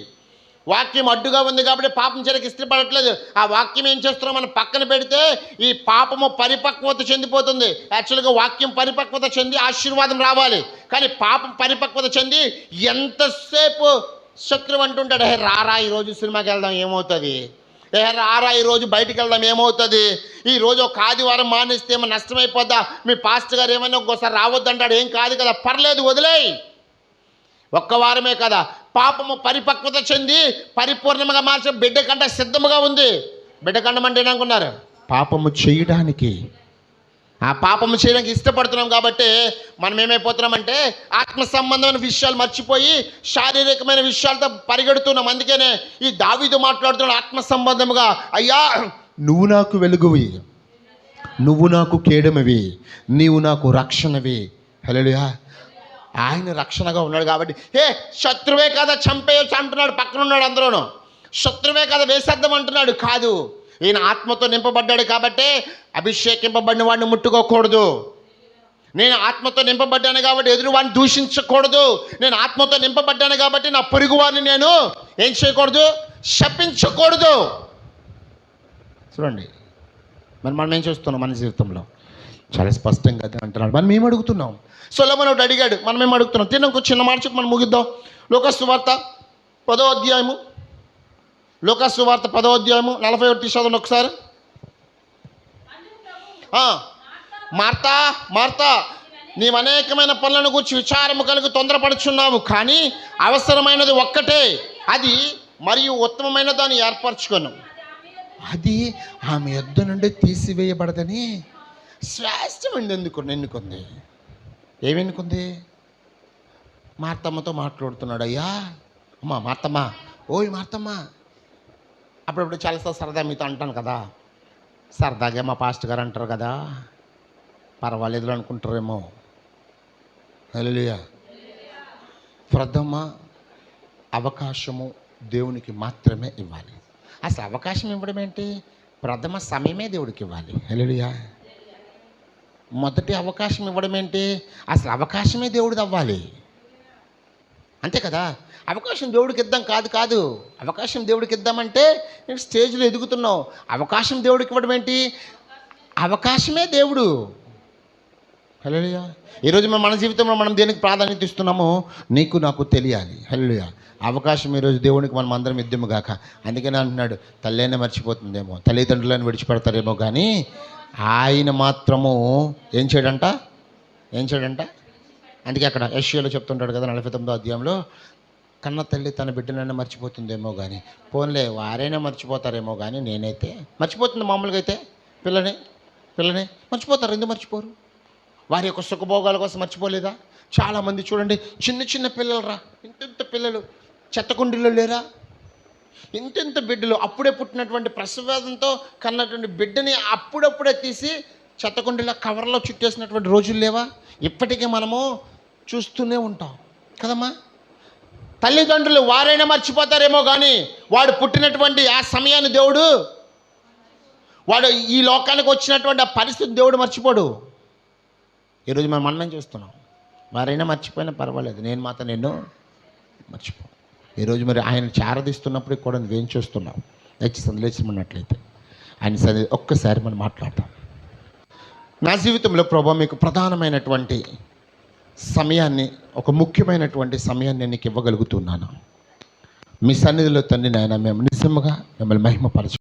Speaker 1: వాక్యం అడ్డుగా ఉంది కాబట్టి పాపం చేయడానికి ఇష్టపడట్లేదు. ఆ వాక్యం ఏం చేస్తున్నాం మనం పక్కన పెడితే ఈ పాపము పరిపక్వత చెందిపోతుంది. యాక్చువల్గా వాక్యం పరిపక్వత చెంది ఆశీర్వాదం రావాలి, కానీ పాపం పరిపక్వత చెంది ఎంతసేపు శత్రువు అంటుంటాడు, హే రారా ఈరోజు సినిమాకి వెళ్దాం ఏమవుతుంది, ఏ రారా ఈరోజు బయటికి వెళ్దాం ఏమవుతుంది, ఈరోజు ఒక ఆదివారం మానేస్తే ఏమో నష్టమైపోద్దా, మీ పాస్టర్ గారు ఏమైనా ఇంకోసారి రావద్దంటాడు, ఏం కాదు కదా, పర్లేదు వదిలేయి, ఒక్క వారమే కదా. పాపము పరిపక్వత చెంది పరిపూర్ణంగా మార్చే బిడ్డ కంటే సిద్ధముగా ఉంది. బిడ్డ కండం అంటే ఏమనుకున్నారు? పాపము చేయడానికి. ఆ పాపము చేయడానికి ఇష్టపడుతున్నాం కాబట్టి మనం ఏమైపోతున్నామంటే ఆత్మ సంబంధమైన విషయాలు మర్చిపోయి శారీరకమైన విషయాలతో పరిగెడుతున్నాం. అందుకనే ఈ దావీదు మాట్లాడుతున్నాడు ఆత్మ సంబంధముగా, అయ్యా నువ్వు నాకు వెలుగువి, నువ్వు నాకు కేడమివి, నీవు నాకు రక్షణవి. హల్లెలూయా. ఆయన రక్షణగా ఉన్నాడు కాబట్టి ఏ శత్రువే కదా చంపేయచ్చు అంటున్నాడు, పక్కన ఉన్నాడు అందరూను. శత్రువే కదా వేసేద్దాం అంటున్నాడు, కాదు. ఈయన ఆత్మతో నింపబడ్డాడు కాబట్టి అభిషేకింపబడిన వాడిని ముట్టుకోకూడదు. నేను ఆత్మతో నింపబడ్డాను కాబట్టి ఎదురు వాడిని దూషించకూడదు. నేను ఆత్మతో నింపబడ్డాను కాబట్టి నా పొరుగు వారిని నేను ఏం చేయకూడదు? శపించకూడదు. చూడండి, మరి మనం ఏం చేస్తున్నాం మన జీవితంలో? చాలా స్పష్టంగా అంటున్నాడు. మనం ఏం అడుగుతున్నాం? సొలొమోను అడిగాడు, మనం ఏం అడుగుతున్నాం? తినకు చిన్న మాట చెప్పి మనం ముగిద్దాం. లోకాసు సువార్త 10వ అధ్యాయము, లోకాసు సువార్త 10వ అధ్యాయము 41 చదవండి ఒకసారి. మార్తా మార్తా, నీవు అనేకమైన పనులను గురించి విచారము కలిగి తొందరపడుచున్నావు, కానీ అవసరమైనది ఒక్కటే, అది మరియు ఉత్తమమైన దాన్ని ఏర్పరచుకోను, అది ఆమె యొద్ద నుండి తీసివేయబడదని శ్రేష్టమైనది ఎన్నుకుంది. ఏమెన్నుకుంది? మార్తమ్మతో మాట్లాడుతున్నాడు. అయ్యా అమ్మా మార్తమ్మ, ఓయ్ మార్తమ్మ, అప్పుడప్పుడు చాలా సరదా మీతో అంటాను కదా, సరదాగా మా పాస్టర్ గారు అంటారు కదా, పర్వాలేదు అనుకుంటారేమో. హల్లెలూయా. ప్రథమ అవకాశము దేవునికి మాత్రమే ఇవ్వాలి. అసలు అవకాశం ఇవ్వడం ఏంటి? ప్రథమ సమయమే దేవుడికి ఇవ్వాలి. హల్లెలూయా. మొదటి అవకాశం ఇవ్వడం ఏంటి? అసలు అవకాశమే దేవుడిది అవ్వాలి, అంతే కదా. అవకాశం దేవుడికి ఇద్దాం కాదు. అవకాశం దేవుడికి ఇద్దామంటే నేను స్టేజ్లో ఎదుగుతున్నావు. అవకాశం దేవుడికి ఇవ్వడం ఏంటి? అవకాశమే దేవుడు. హల్లెలూయా. ఈరోజు మన జీవితంలో మనం దేనికి ప్రాధాన్యత ఇస్తున్నామో నీకు నాకు తెలియాలి. హల్లెలూయా. అవకాశం ఈరోజు దేవునికి మనం అందరం ఇద్దాము గాక. అందుకనే అంటున్నాడు, తల్లైనా మర్చిపోతుందేమో, తల్లిదండ్రులను విడిచిపెడతారేమో, కానీ ఆయన మాత్రము ఏం చేయడంట? అందుకే అక్కడ యెషయాలో చెప్తుంటాడు కదా 49వ అధ్యాయంలో, కన్న తల్లి తన బిడ్డనైనా మర్చిపోతుందేమో కానీ, పోన్లే వారైనా మర్చిపోతారేమో కానీ నేనైతే మర్చిపోతుంది. మామూలుగా అయితే పిల్లని మర్చిపోతారు. ఎందుకు మర్చిపోరు? వారి యొక్క సుఖభోగాల కోసం మర్చిపోలేదా? చాలామంది చూడండి, చిన్న పిల్లలు రా, ఇంత పిల్లలు చెత్తకుండీలో లేరా, ఇంత బిడ్డలు అప్పుడే పుట్టినటువంటి ప్రసవేదంతో కన్నటువంటి బిడ్డని అప్పుడప్పుడే తీసి చెత్తకుండీలో కవర్లో చుట్టేసినటువంటి రోజులు లేవా? ఇప్పటికీ మనము చూస్తూనే ఉంటాం కదమ్మా. తల్లిదండ్రులు వారైనా మర్చిపోతారేమో కానీ వాడు పుట్టినటువంటి ఆ సమయాన్ని దేవుడు, వాడు ఈ లోకానికి వచ్చినటువంటి ఆ పరిస్థితి దేవుడు మర్చిపోడు. ఈరోజు మనం చూస్తున్నాం, వారైనా మర్చిపోయినా పర్వాలేదు, నేను మాత్రం నిన్ను మర్చిపో. ఈరోజు మరి ఆయన చారదీస్తున్నప్పుడు కూడా నువ్వేం చూస్తున్నావు? వచ్చి సందేశమన్నట్లయితే ఆయన ఒక్కసారి మనం మాట్లాడతాం. నా జీవితంలో ప్రభా మీకు ప్రధానమైనటువంటి సమయాన్ని, ఒక ముఖ్యమైనటువంటి సమయాన్ని నీకు ఇవ్వగలుగుతున్నాను. మీ సన్నిధిలో తండ్రి నాయన మేము నిజంగా మిమ్మల్ని మహిమపరచు.